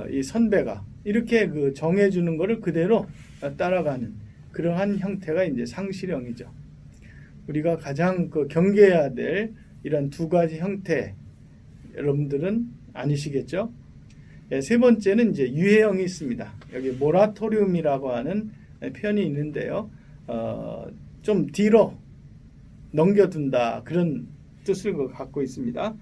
Speaker 1: 이 선배가 이렇게 정해주는 것을 그대로 따라가는 그러한 형태가 이제 상실형이죠. 우리가 가장 경계해야 될 이런 2가지 형태, 여러분들은 아니시겠죠? 세 번째는 이제 유해형이 있습니다. 여기 모라토리움이라고 하는 표현이 있는데요. 좀 뒤로 넘겨둔다, 그런 뜻을 갖고 있습니다.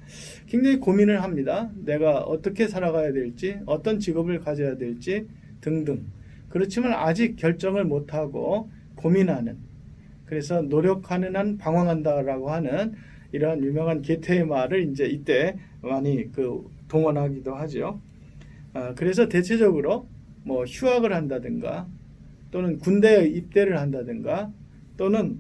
Speaker 1: 굉장히 고민을 합니다. 내가 어떻게 살아가야 될지, 어떤 직업을 가져야 될지 등등. 그렇지만 아직 결정을 못하고 고민하는, 그래서 노력하는 한 방황한다라고 하는 이러한 유명한 게테의 말을 이제 이때 많이 동원하기도 하죠. 그래서 대체적으로 뭐 휴학을 한다든가, 또는 군대에 입대를 한다든가, 또는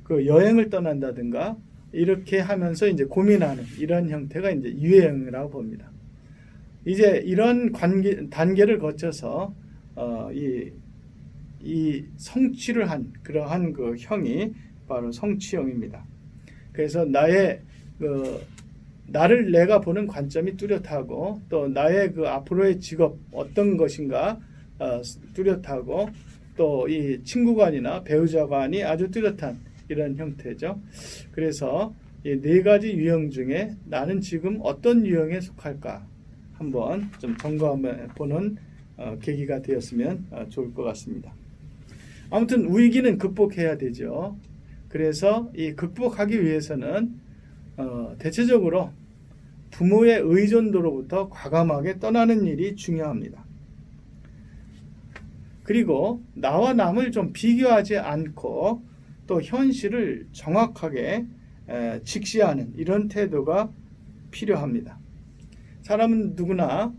Speaker 1: 여행을 떠난다든가, 이렇게 하면서 이제 고민하는 이런 형태가 이제 유해형이라고 봅니다. 이제 이런 단계를 거쳐서 이 성취를 한 그러한 형이 바로 성취형입니다. 그래서 나를 내가 보는 관점이 뚜렷하고, 또 나의 앞으로의 직업 어떤 것인가 뚜렷하고, 또 이 친구관이나 배우자관이 아주 뚜렷한 이런 형태죠. 그래서 이 4가지 유형 중에 나는 지금 어떤 유형에 속할까 한번 좀 점검해 보는 계기가 되었으면 좋을 것 같습니다. 아무튼 위기는 극복해야 되죠. 그래서 이 극복하기 위해서는 대체적으로 부모의 의존도로부터 과감하게 떠나는 일이 중요합니다. 그리고 나와 남을 좀 비교하지 않고 또 현실을 정확하게 직시하는 이런 태도가 필요합니다. 사람은 누구나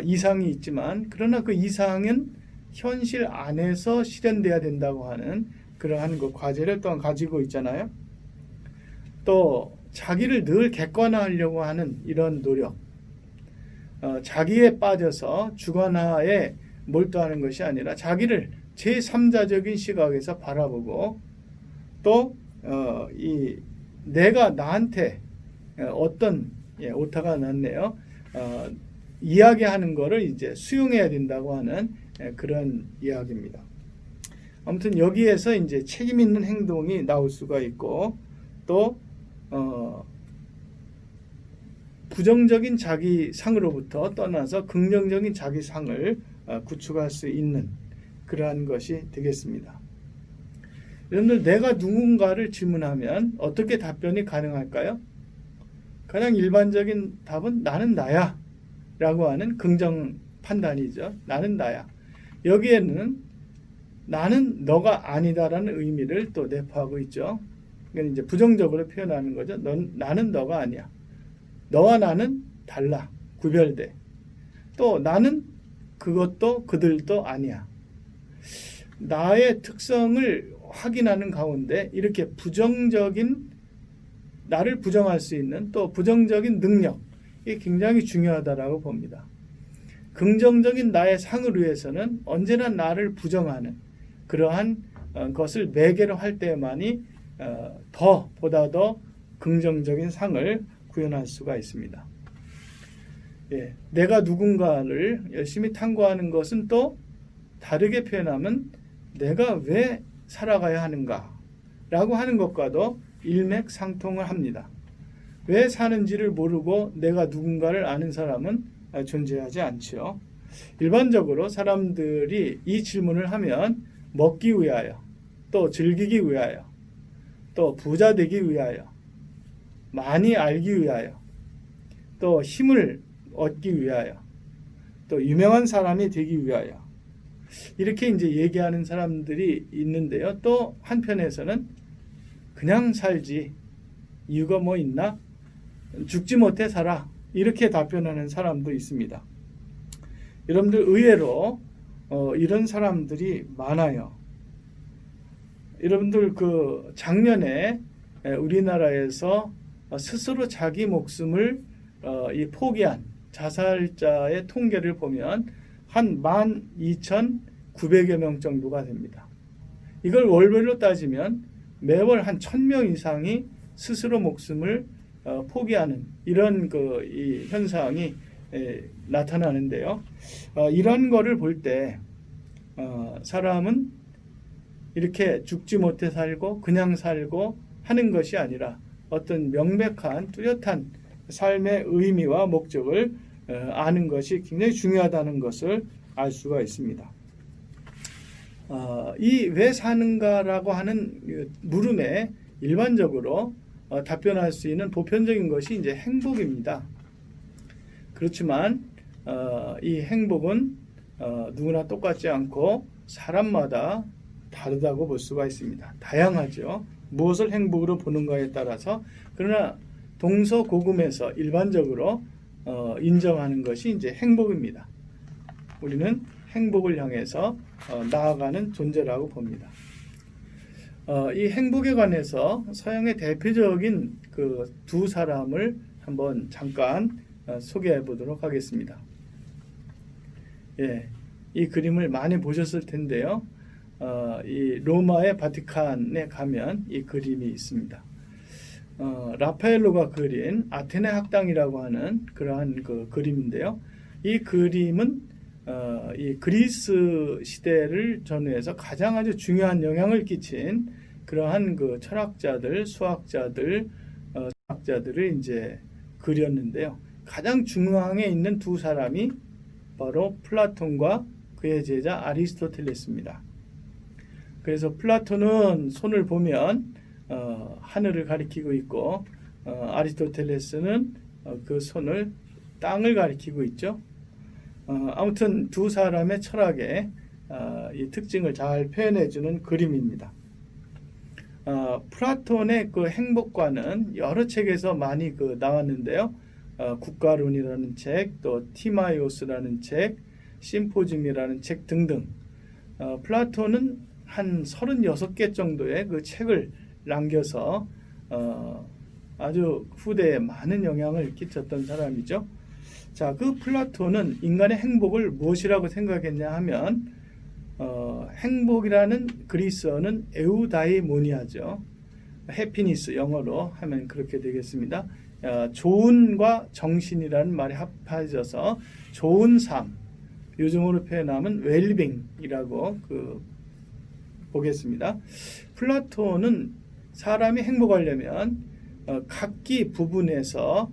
Speaker 1: 이상이 있지만, 그러나 그 이상은 현실 안에서 실현돼야 된다고 하는 그러한 과제를 또한 가지고 있잖아요. 또 자기를 늘 객관화하려고 하는 이런 노력, 자기에 빠져서 주관화에 몰두하는 것이 아니라 자기를 제3자적인 시각에서 바라보고, 또 내가 나한테 어떤 오타가 났네요. 이야기하는 거를 이제 수용해야 된다고 하는 그런 이야기입니다. 아무튼 여기에서 이제 책임 있는 행동이 나올 수가 있고, 또 부정적인 자기 상으로부터 떠나서 긍정적인 자기 상을 구축할 수 있는 그러한 것이 되겠습니다. 여러분들, 내가 누군가를 질문하면 어떻게 답변이 가능할까요? 가장 일반적인 답은 나는 나야 라고 하는 긍정 판단이죠. 나는 나야. 여기에는 나는 너가 아니다라는 의미를 또 내포하고 있죠. 그러니까 이제 부정적으로 표현하는 거죠. 나는 너가 아니야. 너와 나는 달라. 구별돼. 또 나는 그것도 그들도 아니야. 나의 특성을 확인하는 가운데 이렇게 부정적인, 나를 부정할 수 있는 또 부정적인 능력, 이게 굉장히 중요하다라고 봅니다. 긍정적인 나의 상을 위해서는 언제나 나를 부정하는 그러한 것을 매개로 할 때만이 보다 더 긍정적인 상을 구현할 수가 있습니다. 예, 내가 누군가를 열심히 탐구하는 것은 또 다르게 표현하면 내가 왜 살아가야 하는가 라고 하는 것과도 일맥상통을 합니다. 왜 사는지를 모르고 내가 누군가를 아는 사람은 존재하지 않죠. 일반적으로 사람들이 이 질문을 하면 먹기 위하여, 또 즐기기 위하여, 또 부자 되기 위하여, 많이 알기 위하여, 또 힘을 얻기 위하여, 또 유명한 사람이 되기 위하여 이렇게 이제 얘기하는 사람들이 있는데요. 또 한편에서는 그냥 살지 이유가 뭐 있나? 죽지 못해 살아 이렇게 답변하는 사람도 있습니다. 여러분들 의외로 이런 사람들이 많아요. 여러분들 그 작년에 우리나라에서 스스로 자기 목숨을 포기한 자살자의 통계를 보면 한 12,900여 명 정도가 됩니다. 이걸 월별로 따지면 매월 한 1,000명 이상이 스스로 목숨을 포기하는 이런 이 현상이 나타나는데요. 이런 거를 볼 때 사람은 이렇게 죽지 못해 살고 그냥 살고 하는 것이 아니라 어떤 명백한 뚜렷한 삶의 의미와 목적을 아는 것이 굉장히 중요하다는 것을 알 수가 있습니다. 이 왜 사는가라고 하는 물음에 일반적으로 답변할 수 있는 보편적인 것이 이제 행복입니다. 그렇지만 이 행복은 누구나 똑같지 않고 사람마다 다르다고 볼 수가 있습니다. 다양하죠. 무엇을 행복으로 보는가에 따라서. 그러나 동서고금에서 일반적으로 인정하는 것이 이제 행복입니다. 우리는 행복을 향해서 나아가는 존재라고 봅니다. 이 행복에 관해서 서양의 대표적인 그 두 사람을 한번 잠깐 소개해 보도록 하겠습니다. 예, 이 그림을 많이 보셨을 텐데요. 이 로마의 바티칸에 가면 이 그림이 있습니다. 라파엘로가 그린 아테네 학당이라고 하는 그러한 그 그림인데요. 이 그림은 이 그리스 시대를 전후해서 가장 아주 중요한 영향을 끼친 그러한 그 철학자들, 수학자들, 학자들을 이제 그렸는데요. 가장 중앙에 있는 두 사람이 바로 플라톤과 그의 제자 아리스토텔레스입니다. 그래서 플라톤은 손을 보면 하늘을 가리키고 있고 아리스토텔레스는 그 손을 땅을 가리키고 있죠. 아무튼 두 사람의 철학의 이 특징을 잘 표현해주는 그림입니다. 플라톤의 그 행복과는 여러 책에서 많이 나왔는데요. 국가론이라는 책, 또 티마이오스라는 책, 심포지움이라는 책 등등. 플라톤은 한 36개 정도의 그 책을 남겨서 아주 후대에 많은 영향을 끼쳤던 사람이죠. 자, 그 플라톤은 인간의 행복을 무엇이라고 생각했냐 하면 행복이라는 그리스어는 에우다이모니아죠. 해피니스 영어로 하면 그렇게 되겠습니다. 좋은과 정신이라는 말이 합해져서 좋은 삶, 요즘으로 표현하면 웰빙이라고 보겠습니다. 플라톤은 사람이 행복하려면 각기 부분에서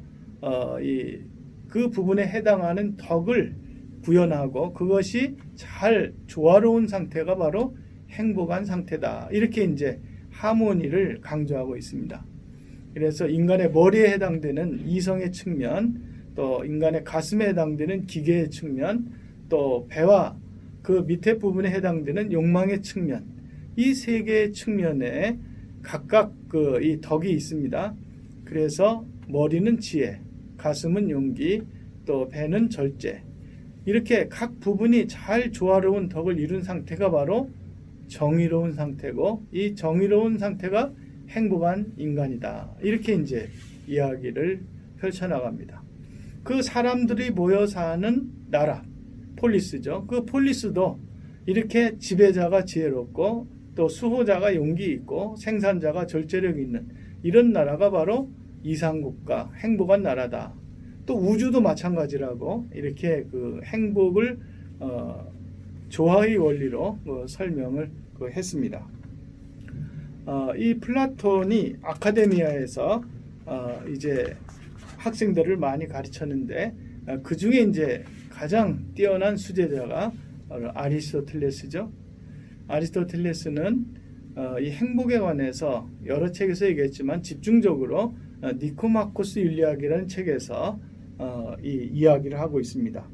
Speaker 1: 그 부분에 해당하는 덕을 구현하고 그것이 잘 조화로운 상태가 바로 행복한 상태다. 이렇게 이제 하모니를 강조하고 있습니다. 그래서 인간의 머리에 해당되는 이성의 측면, 또 인간의 가슴에 해당되는 기계의 측면, 또 배와 그 밑에 부분에 해당되는 욕망의 측면, 이 세 개의 측면에 각각 이 덕이 있습니다. 그래서 머리는 지혜, 가슴은 용기, 또 배는 절제. 이렇게 각 부분이 잘 조화로운 덕을 이룬 상태가 바로 정의로운 상태고, 이 정의로운 상태가 행복한 인간이다. 이렇게 이제 이야기를 펼쳐나갑니다. 그 사람들이 모여 사는 나라, 폴리스죠. 그 폴리스도 이렇게 지배자가 지혜롭고 또 수호자가 용기 있고 생산자가 절제력 있는 이런 나라가 바로 이상국가, 행복한 나라다. 또 우주도 마찬가지라고 이렇게 그 행복을 조화의 원리로 설명을 했습니다. 이 플라톤이 아카데미아에서 이제 학생들을 많이 가르쳤는데 그 중에 이제 가장 뛰어난 수제자가 바로 아리스토텔레스죠. 아리스토텔레스는 이 행복에 관해서 여러 책에서 얘기했지만 집중적으로 니코마코스 윤리학이라는 책에서 이 이야기를 하고 있습니다.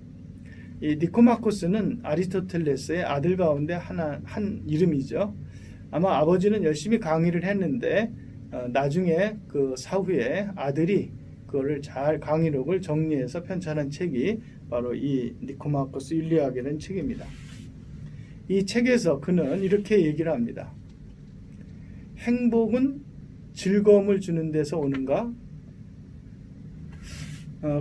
Speaker 1: 이 니코마코스는 아리스토텔레스의 아들 가운데 한 이름이죠. 아마 아버지는 열심히 강의를 했는데 나중에 그 사후에 아들이 그거를 잘 강의록을 정리해서 편찬한 책이 바로 이 니코마코스 윤리학이라는 책입니다. 이 책에서 그는 이렇게 얘기를 합니다. 행복은 즐거움을 주는 데서 오는가?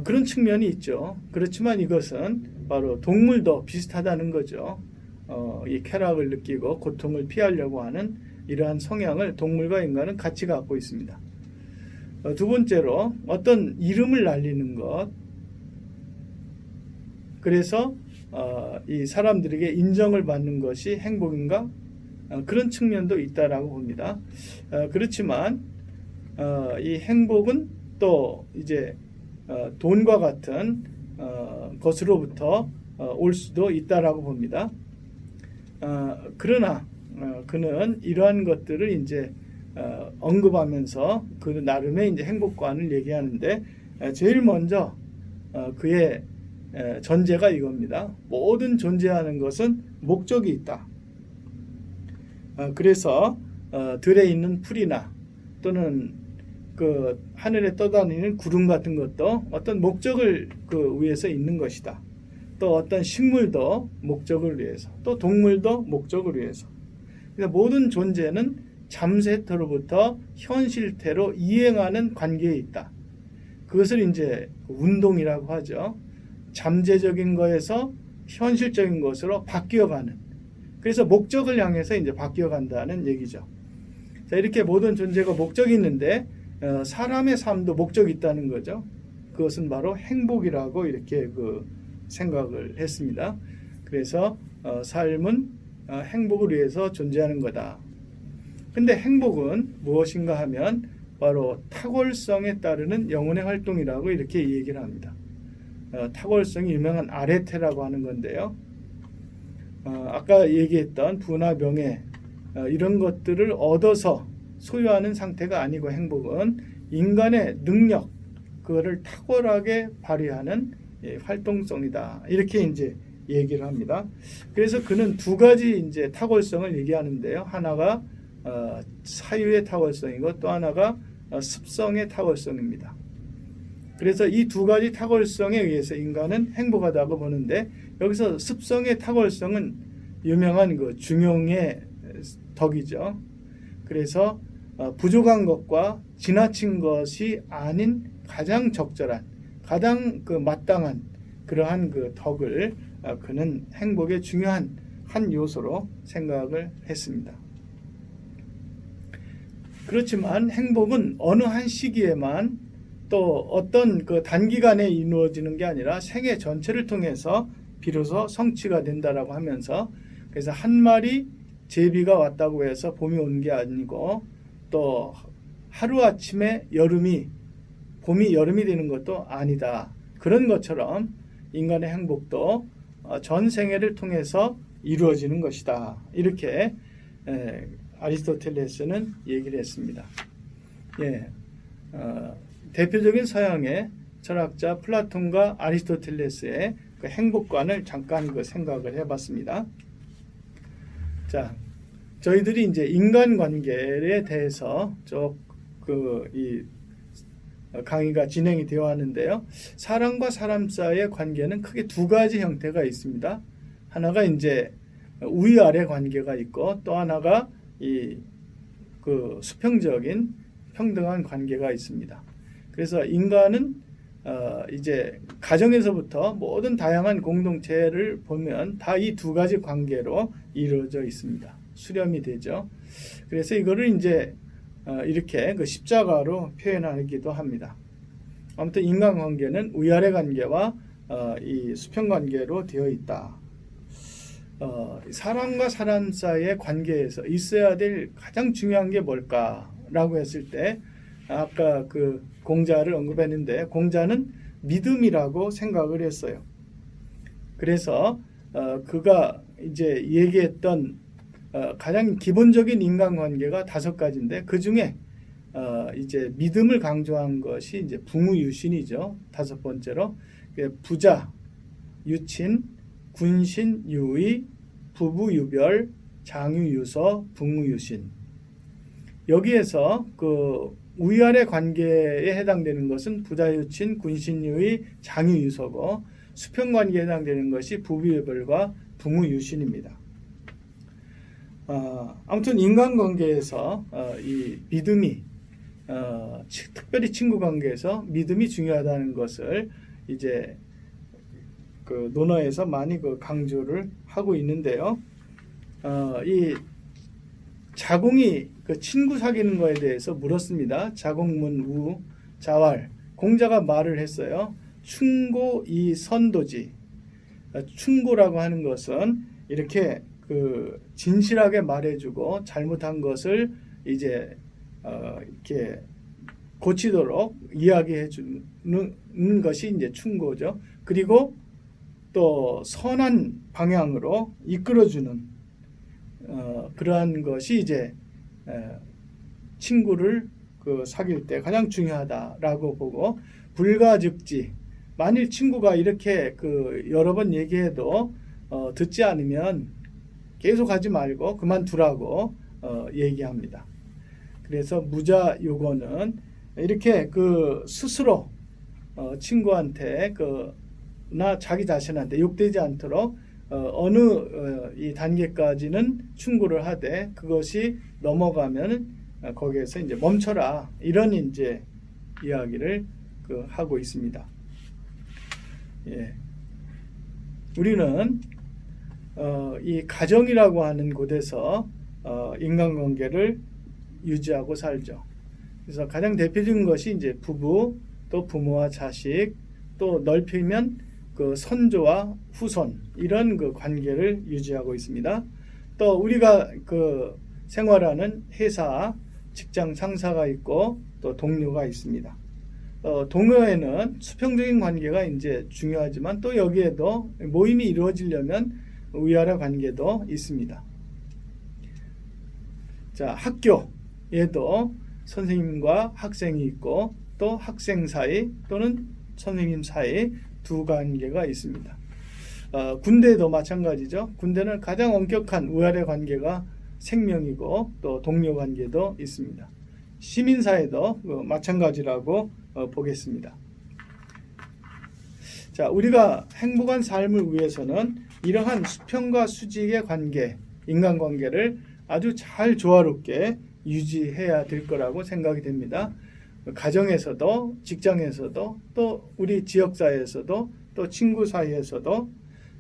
Speaker 1: 그런 측면이 있죠. 그렇지만 이것은 바로 동물도 비슷하다는 거죠. 이 쾌락을 느끼고 고통을 피하려고 하는 이러한 성향을 동물과 인간은 같이 갖고 있습니다. 두 번째로 어떤 이름을 날리는 것, 그래서 이 사람들에게 인정을 받는 것이 행복인가? 그런 측면도 있다라고 봅니다. 그렇지만 이 행복은 또 이제 돈과 같은 것으로부터 올 수도 있다라고 봅니다. 그러나 그는 이러한 것들을 이제 언급하면서 그 나름의 이제 행복관을 얘기하는데 제일 먼저 그의 전제가 이겁니다. 모든 존재하는 것은 목적이 있다. 그래서 들에 있는 풀이나 또는 그 하늘에 떠다니는 구름 같은 것도 어떤 목적을 그 위해서 있는 것이다. 또 어떤 식물도 목적을 위해서, 또 동물도 목적을 위해서. 그래서 모든 존재는 잠세태로부터 현실태로 이행하는 관계에 있다. 그것을 이제 운동이라고 하죠. 잠재적인 거에서 현실적인 것으로 바뀌어가는. 그래서 목적을 향해서 이제 바뀌어간다는 얘기죠. 자, 이렇게 모든 존재가 목적이 있는데 사람의 삶도 목적이 있다는 거죠. 그것은 바로 행복이라고 이렇게 생각을 했습니다. 그래서 삶은 행복을 위해서 존재하는 거다. 근데 행복은 무엇인가 하면 바로 탁월성에 따르는 영혼의 활동이라고 이렇게 얘기를 합니다. 탁월성이 유명한 아레테라고 하는 건데요. 아까 얘기했던 부나 명예 이런 것들을 얻어서 소유하는 상태가 아니고 행복은 인간의 능력, 그거를 탁월하게 발휘하는 활동성이다. 이렇게 이제 얘기를 합니다. 그래서 그는 두 가지 이제 탁월성을 얘기하는데요. 하나가 사유의 탁월성이고 또 하나가 습성의 탁월성입니다. 그래서 이 두 가지 탁월성에 의해서 인간은 행복하다고 보는데 여기서 습성의 탁월성은 유명한 그 중용의 덕이죠. 그래서 부족한 것과 지나친 것이 아닌 가장 적절한, 가장 마땅한 그러한 그 덕을 그는 행복의 중요한 한 요소로 생각을 했습니다. 그렇지만 행복은 어느 한 시기에만 또 어떤 그 단기간에 이루어지는 게 아니라 생애 전체를 통해서 비로소 성취가 된다라고 하면서, 그래서 한 마리 제비가 왔다고 해서 봄이 오는 게 아니고 또 하루아침에 봄이 여름이 되는 것도 아니다. 그런 것처럼 인간의 행복도 전 생애를 통해서 이루어지는 것이다. 이렇게 아리스토텔레스는 얘기를 했습니다. 대표적인 서양의 철학자 플라톤과 아리스토텔레스의 그 행복관을 잠깐 생각을 해봤습니다. 자, 저희들이 이제 인간관계에 대해서 이 강의가 진행이 되어 왔는데요. 사람과 사람 사이의 관계는 크게 두 가지 형태가 있습니다. 하나가 이제 위아래 관계가 있고 또 하나가 수평적인 평등한 관계가 있습니다. 그래서 인간은 이제 가정에서부터 모든 다양한 공동체를 보면 다 이 두 가지 관계로 이루어져 있습니다. 수렴이 되죠. 그래서 이거를 이제 이렇게 그 십자가로 표현하기도 합니다. 아무튼 인간관계는 위아래 관계와 이 수평 관계로 되어 있다. 사람과 사람 사이의 관계에서 있어야 될 가장 중요한 게 뭘까라고 했을 때 아까 그 공자를 언급했는데 공자는 믿음이라고 생각을 했어요. 그래서 그가 이제 얘기했던 가장 기본적인 인간관계가 5가지인데 그 중에 이제 믿음을 강조한 것이 이제 부무유신이죠. 5번째로 부자, 유친, 군신, 유의, 부부유별, 장유유서, 부무유신. 여기에서 그 위아래 관계에 해당되는 것은 부자, 유친, 군신, 유의, 장유유서고 수평 관계에 해당되는 것이 부부유별과 부무유신입니다. 아무튼 인간관계에서 이 믿음이 특별히 친구 관계에서 믿음이 중요하다는 것을 이제 그 논어에서 많이 그 강조를 하고 있는데요. 이 자공이 그 친구 사귀는 거에 대해서 물었습니다. 자공문우 자왈 공자가 말을 했어요. 충고 이 선도지. 충고라고 하는 것은 이렇게 그 진실하게 말해주고 잘못한 것을 이제 이렇게 고치도록 이야기해 주는 것이 이제 충고죠. 그리고 또 선한 방향으로 이끌어주는 그러한 것이 이제 친구를 그 사귈 때 가장 중요하다라고 보고 불가즉지 만일 친구가 이렇게 그 여러 번 얘기해도 듣지 않으면 계속 하지 말고 그만두라고 얘기합니다. 그래서 무자 요거는 이렇게 그 스스로 친구한테 나 자기 자신한테 욕되지 않도록 어느 이 단계까지는 충고를 하되 그것이 넘어가면 거기에서 이제 멈춰라 이런 이제 이야기를 하고 있습니다. 예. 우리는 이 가정이라고 하는 곳에서 인간관계를 유지하고 살죠. 그래서 가장 대표적인 것이 이제 부부, 또 부모와 자식, 또 넓히면 그 선조와 후손 이런 그 관계를 유지하고 있습니다. 또 우리가 그 생활하는 회사, 직장 상사가 있고 또 동료가 있습니다. 동료에는 수평적인 관계가 이제 중요하지만 또 여기에도 모임이 이루어지려면 위아래 관계도 있습니다. 자, 학교에도 선생님과 학생이 있고 또 학생 사이 또는 선생님 사이 두 관계가 있습니다. 군대도 마찬가지죠. 군대는 가장 엄격한 위아래 관계가 생명이고 또 동료 관계도 있습니다. 시민사회도 마찬가지라고 보겠습니다. 자, 우리가 행복한 삶을 위해서는 이러한 수평과 수직의 관계, 인간관계를 아주 잘 조화롭게 유지해야 될 거라고 생각이 됩니다. 가정에서도 직장에서도 또 우리 지역사회에서도 또 친구 사이에서도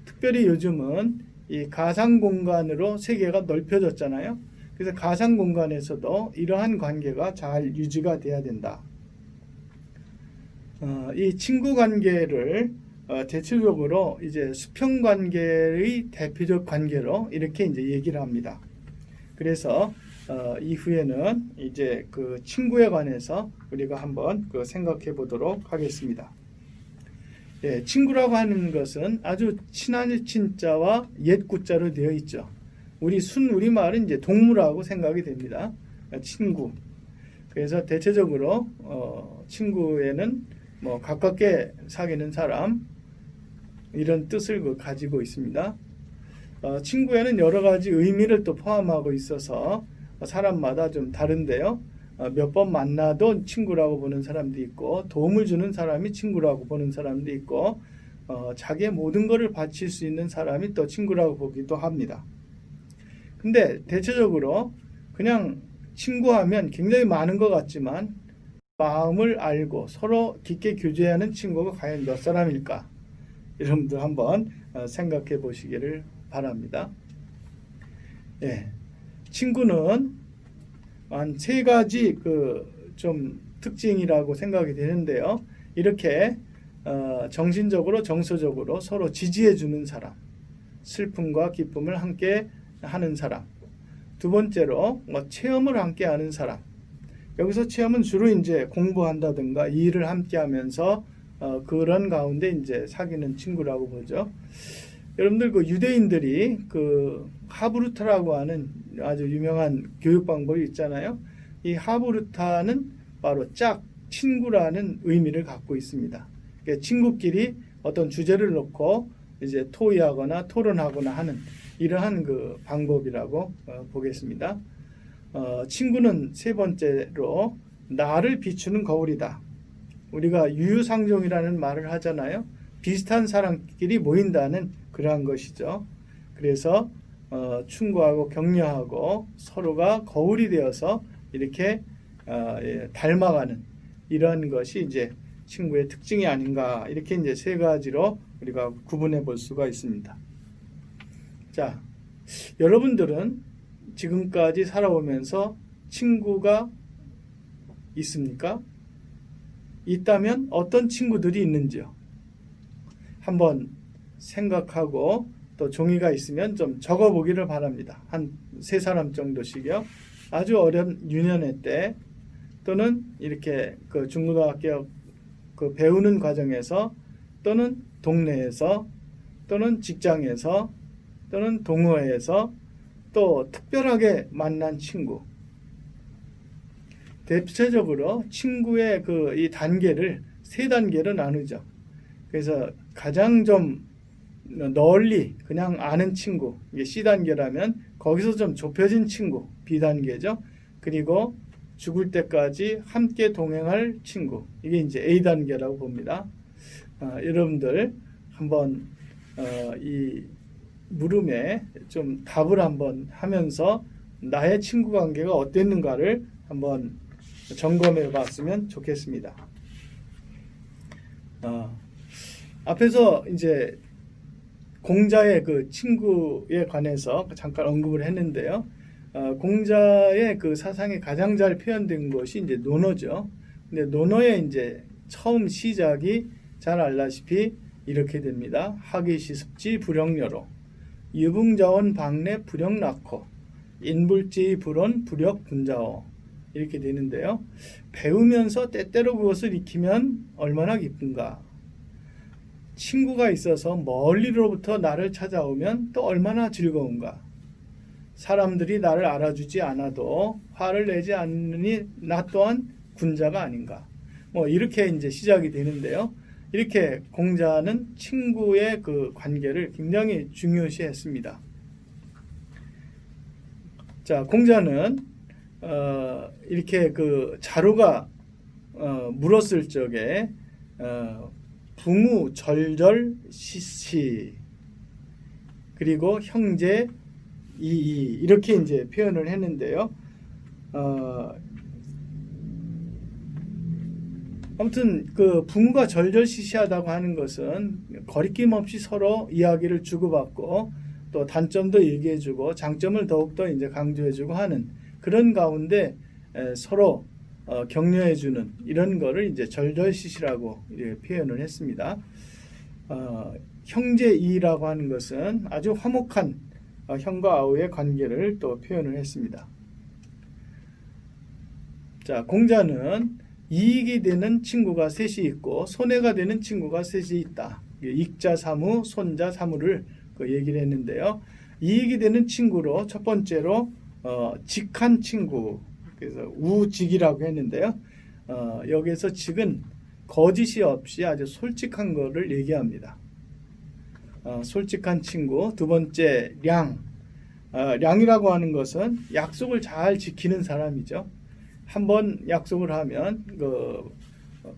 Speaker 1: 특별히 요즘은 이 가상공간으로 세계가 넓혀졌잖아요. 그래서 가상공간에서도 이러한 관계가 잘 유지가 돼야 된다. 이 친구 관계를 대체적으로 이제 수평 관계의 대표적 관계로 이렇게 이제 얘기를 합니다. 그래서 이후에는 이제 그 친구에 관해서 우리가 한번 생각해 보도록 하겠습니다. 예, 친구라고 하는 것은 아주 친한 친자와 옛 구자로 되어 있죠. 우리 순우리말은 이제 동물하고 생각이 됩니다. 친구. 그래서 대체적으로 친구에는 뭐 가깝게 사귀는 사람 이런 뜻을 가지고 있습니다. 친구에는 여러 가지 의미를 또 포함하고 있어서 사람마다 좀 다른데요. 몇 번 만나도 친구라고 보는 사람도 있고 도움을 주는 사람이 친구라고 보는 사람도 있고 자기의 모든 것을 바칠 수 있는 사람이 또 친구라고 보기도 합니다. 근데 대체적으로 그냥 친구하면 굉장히 많은 것 같지만 마음을 알고 서로 깊게 교제하는 친구가 과연 몇 사람일까? 여러분들 한번 생각해 보시기를 바랍니다. 예, 친구는 한 세 가지 좀 특징이라고 생각이 되는데요. 이렇게 정신적으로 정서적으로 서로 지지해 주는 사람, 슬픔과 기쁨을 함께 하는 사람, 두 번째로 체험을 함께 하는 사람. 여기서 체험은 주로 이제 공부한다든가 일을 함께 하면서 그런 가운데 이제 사귀는 친구라고 보죠. 여러분들 유대인들이 하브루타라고 하는 아주 유명한 교육 방법이 있잖아요. 이 하브루타는 바로 친구라는 의미를 갖고 있습니다. 그러니까 친구끼리 어떤 주제를 놓고 이제 토의하거나 토론하거나 하는 이러한 방법이라고 보겠습니다. 친구는 세 번째로 나를 비추는 거울이다. 우리가 유유상종이라는 말을 하잖아요. 비슷한 사람끼리 모인다는 그러한 것이죠. 그래서 충고하고 격려하고 서로가 거울이 되어서 이렇게 닮아가는 이런 것이 이제 친구의 특징이 아닌가, 이렇게 이제 세 가지로 우리가 구분해 볼 수가 있습니다. 자, 여러분들은 지금까지 살아오면서 친구가 있습니까? 있다면 어떤 친구들이 있는지요? 한번 생각하고 또 종이가 있으면 좀 적어보기를 바랍니다. 한 세 사람 정도씩이요. 아주 어린 유년회 때 또는 이렇게 중고등학교 배우는 과정에서 또는 동네에서 또는 직장에서 또는 동호회에서 또 특별하게 만난 친구. 대체적으로 친구의 이 단계를 세 단계로 나누죠. 그래서 가장 좀 널리 그냥 아는 친구, 이게 C단계라면 거기서 좀 좁혀진 친구, B단계죠. 그리고 죽을 때까지 함께 동행할 친구, 이게 이제 A단계라고 봅니다. 여러분들 한번 이 물음에 좀 답을 한번 하면서 나의 친구 관계가 어땠는가를 한번 점검해 봤으면 좋겠습니다. 앞에서 이제 공자의 친구에 관해서 잠깐 언급을 했는데요. 공자의 사상이 가장 잘 표현된 것이 이제 논어죠. 근데 논어의 이제 처음 시작이 잘 알다시피 이렇게 됩니다. 하기시습지 불역여로 유붕자원 박내 불역낙호 인불지 불원 불역분자어, 이렇게 되는데요. 배우면서 때때로 그것을 익히면 얼마나 기쁜가. 친구가 있어서 멀리로부터 나를 찾아오면 또 얼마나 즐거운가. 사람들이 나를 알아주지 않아도 화를 내지 않으니 나 또한 군자가 아닌가. 이렇게 이제 시작이 되는데요. 이렇게 공자는 친구의 관계를 굉장히 중요시 했습니다. 자, 공자는 이렇게 자루가 물었을 적에 붕우 절절 시시 그리고 형제 이이 이렇게 이제 표현을 했는데요. 아무튼 붕우가 절절시시하다고 하는 것은 거리낌 없이 서로 이야기를 주고받고 또 단점도 얘기해주고 장점을 더욱더 이제 강조해주고 하는 그런 가운데 서로 격려해주는 이런 거를 이제 절절시시라고 표현을 했습니다. 형제이라고 하는 것은 아주 화목한 형과 아우의 관계를 또 표현을 했습니다. 자, 공자는 이익이 되는 친구가 셋이 있고 손해가 되는 친구가 셋이 있다. 익자 사무, 손자 사무를 얘기를 했는데요. 이익이 되는 친구로 첫 번째로 직한 친구, 그래서 우직이라고 했는데요. 여기에서 직은 거짓이 없이 아주 솔직한 것을 얘기합니다. 솔직한 친구. 두 번째 량이라고 하는 것은 약속을 잘 지키는 사람이죠. 한번 약속을 하면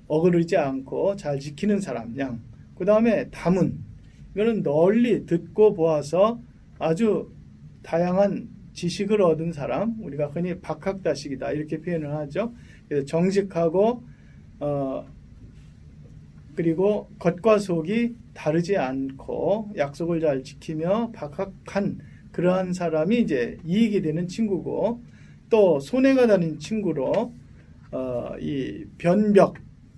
Speaker 1: 어그르지 않고 잘 지키는 사람, 양. 그 다음에 담은, 이거는 널리 듣고 보아서 아주 다양한 지식을 얻은 사람, 우리가 흔히 박학다식이다 이렇게 표현을 하죠. 그래서 정직하고 그리고 겉과 속이 다르지 않고 약속을 잘 지키며 박학한 그러한 사람이 이제 이익이 되는 친구고, 또 손해가 되는 친구로 이 변벽,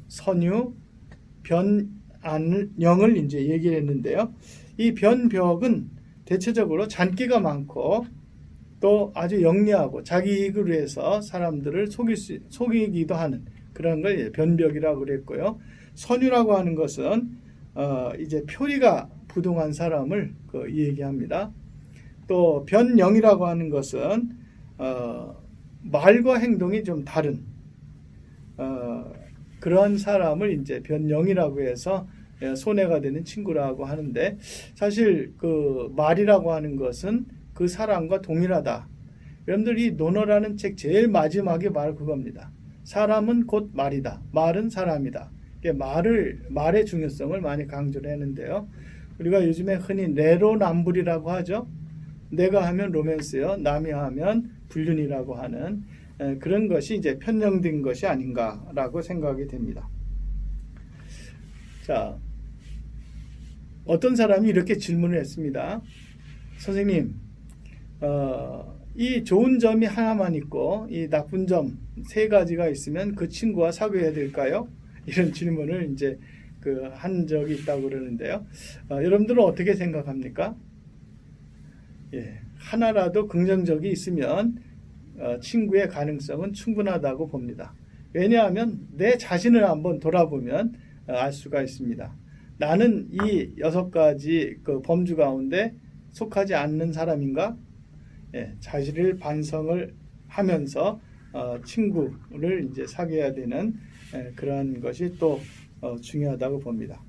Speaker 1: 선유, 변안영을 이제 얘기를 했는데요. 이 변벽은 대체적으로 잔기가 많고 또 아주 영리하고 자기 이익을 위해서 사람들을 속이기도 하는 그런 걸 변벽이라고 그랬고요. 선유라고 하는 것은 이제 표리가 부동한 사람을 얘기합니다. 또 변영이라고 하는 것은 말과 행동이 좀 다른 그런 사람을 이제 변영이라고 해서 손해가 되는 친구라고 하는데, 사실 그 말이라고 하는 것은 그 사람과 동일하다. 여러분들 이 논어라는 책 제일 마지막에 말 그겁니다. 사람은 곧 말이다. 말은 사람이다. 말의 중요성을 많이 강조를 했는데요. 우리가 요즘에 흔히 내로남불이라고 하죠. 내가 하면 로맨스요, 남이 하면 불륜이라고 하는 그런 것이 이제 편향된 것이 아닌가라고 생각이 됩니다. 자, 어떤 사람이 이렇게 질문을 했습니다. 선생님, 이 좋은 점이 하나만 있고 이 나쁜 점 세 가지가 있으면 그 친구와 사귀어야 될까요? 이런 질문을 이제 한 적이 있다고 그러는데요. 여러분들은 어떻게 생각합니까? 예, 하나라도 긍정적이 있으면 친구의 가능성은 충분하다고 봅니다. 왜냐하면 내 자신을 한번 돌아보면 알 수가 있습니다. 나는 이 6가지 그 범주 가운데 속하지 않는 사람인가? 예, 자신을 반성을 하면서 친구를 이제 사귀어야 되는 그런 것이 또 중요하다고 봅니다.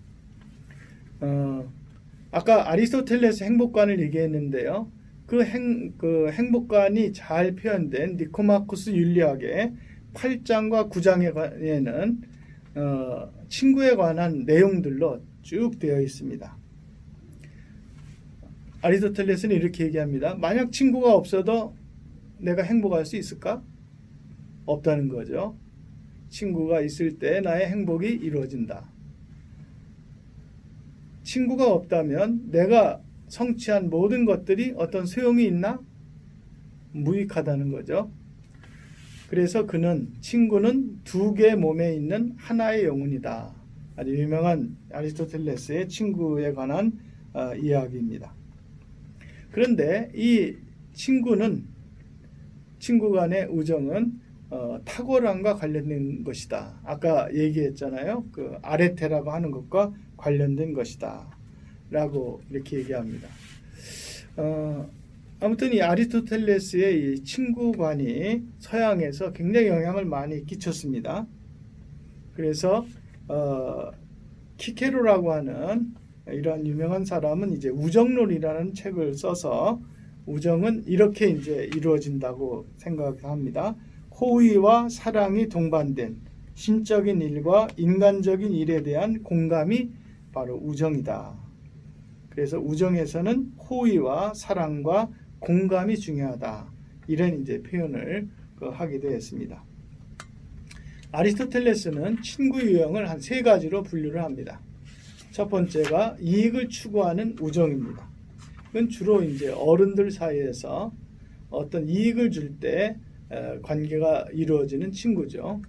Speaker 1: 아까 아리스토텔레스 행복관을 얘기했는데요. 그 행복관이 잘 표현된 니코마코스 윤리학의 8장과 9장에는 친구에 관한 내용들로 쭉 되어 있습니다. 아리스토텔레스는 이렇게 얘기합니다. 만약 친구가 없어도 내가 행복할 수 있을까? 없다는 거죠. 친구가 있을 때 나의 행복이 이루어진다. 친구가 없다면 내가 성취한 모든 것들이 어떤 소용이 있나? 무익하다는 거죠. 그래서 그는 친구는 2개 몸에 있는 하나의 영혼이다. 아주 유명한 아리스토텔레스의 친구에 관한 이야기입니다. 그런데 이 친구 간의 우정은 탁월함과 관련된 것이다. 아까 얘기했잖아요. 그 아레테라고 하는 것과 관련된 것이다. 라고 이렇게 얘기합니다. 아무튼 이 아리스토텔레스의 이 친구관이 서양에서 굉장히 영향을 많이 끼쳤습니다. 그래서 키케로라고 하는 이러한 유명한 사람은 이제 우정론이라는 책을 써서 우정은 이렇게 이제 이루어진다고 생각합니다. 호의와 사랑이 동반된 신적인 일과 인간적인 일에 대한 공감이 바로 우정이다. 그래서 우정에서는 호의와 사랑과 공감이 중요하다. 이런 이제 표현을 하게 되었습니다. 아리스토텔레스는 친구 유형을 한 3가지로 분류를 합니다. 첫 번째가 이익을 추구하는 우정입니다. 이건 주로 이제 어른들 사이에서 어떤 이익을 줄 때 관계가 이루어지는 친구죠.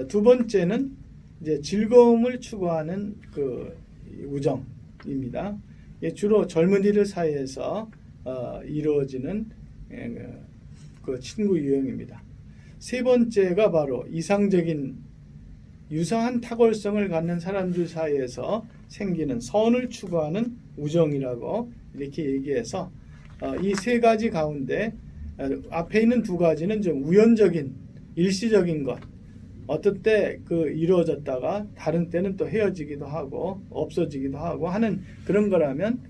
Speaker 1: 두 번째는 이제 즐거움을 추구하는 그 우정입니다. 주로 젊은이들 사이에서 이루어지는 그 친구 유형입니다. 세 번째가 바로 이상적인 유사한 탁월성을 갖는 사람들 사이에서 생기는 선을 추구하는 우정이라고 이렇게 얘기해서 이 3가지 가운데 앞에 있는 2가지는 좀 우연적인 일시적인 것, 어떤 때 이루어졌다가 다른 때는 또 헤어지기도 하고 없어지기도 하고 하는 그런 거라면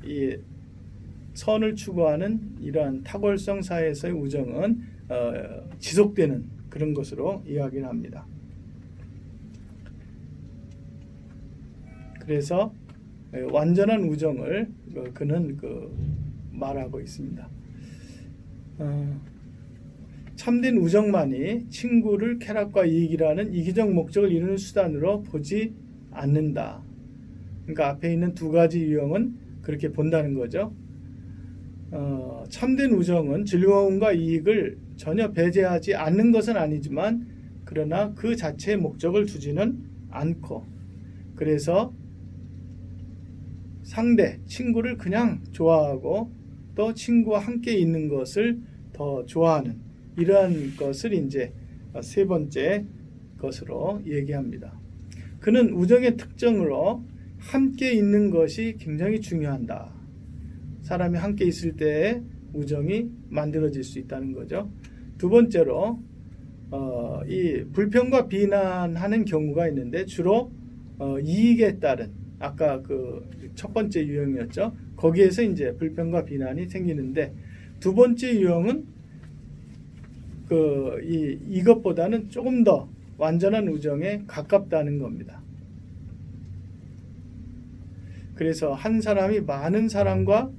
Speaker 1: 이 선을 추구하는 이러한 탁월성 사이에서의 우정은 지속되는 그런 것으로 이야기를 합니다. 그래서 완전한 우정을 그는 말하고 있습니다. 참된 우정만이 친구를 쾌락과 이익이라는 이기적 목적을 이루는 수단으로 보지 않는다. 그러니까 앞에 있는 두 가지 유형은 그렇게 본다는 거죠. 참된 우정은 즐거움과 이익을 전혀 배제하지 않는 것은 아니지만 그러나 그 자체의 목적을 두지는 않고, 그래서 상대, 친구를 그냥 좋아하고 또 친구와 함께 있는 것을 더 좋아하는 이러한 것을 이제 세 번째 것으로 얘기합니다. 그는 우정의 특징으로 함께 있는 것이 굉장히 중요한다. 사람이 함께 있을 때 우정이 만들어질 수 있다는 거죠. 두 번째로 이 불평과 비난하는 경우가 있는데 주로 이익에 따른, 아까 그 첫 번째 유형이었죠. 거기에서 이제 불평과 비난이 생기는데, 두 번째 유형은 이것보다는 조금 더 완전한 우정에 가깝다는 겁니다. 그래서 한 사람이 많은 사람과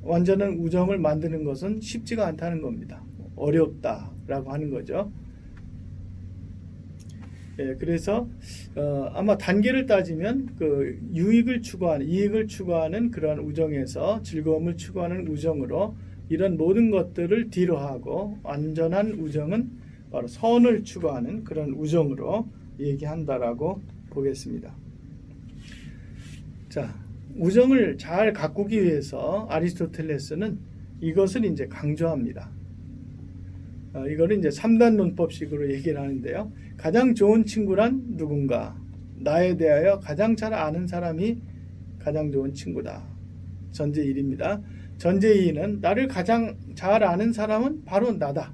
Speaker 1: 완전한 우정을 만드는 것은 쉽지가 않다는 겁니다. 어렵다라고 하는 거죠. 예, 그래서 아마 단계를 따지면 그 이익을 추구하는 그러한 우정에서 즐거움을 추구하는 우정으로 이런 모든 것들을 뒤로 하고, 완전한 우정은 바로 선을 추구하는 그런 우정으로 얘기한다라고 보겠습니다. 자, 우정을 잘 가꾸기 위해서 아리스토텔레스는 이것을 이제 강조합니다. 이거를 이제 3단 논법식으로 얘기를 하는데요. 가장 좋은 친구란 누군가? 나에 대하여 가장 잘 아는 사람이 가장 좋은 친구다. 전제 1입니다. 전제 2는 나를 가장 잘 아는 사람은 바로 나다.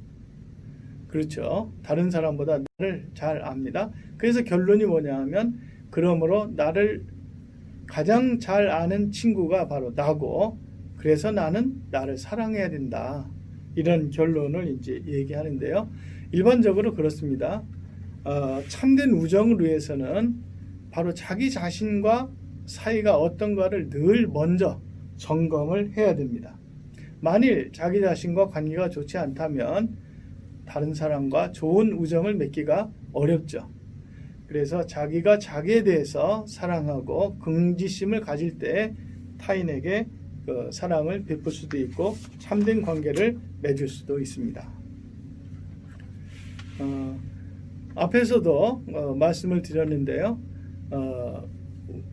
Speaker 1: 그렇죠. 다른 사람보다 나를 잘 압니다. 그래서 결론이 뭐냐 하면, 그러므로 나를 가장 잘 아는 친구가 바로 나고, 그래서 나는 나를 사랑해야 된다. 이런 결론을 이제 얘기하는데요. 일반적으로 그렇습니다. 참된 우정을 위해서는 바로 자기 자신과 사이가 어떤가를 늘 먼저 점검을 해야 됩니다. 만일 자기 자신과 관계가 좋지 않다면 다른 사람과 좋은 우정을 맺기가 어렵죠. 그래서 자기가 자기에 대해서 사랑하고 긍지심을 가질 때 타인에게 그 사랑을 베풀 수도 있고 참된 관계를 맺을 수도 있습니다. 앞에서도 말씀을 드렸는데요.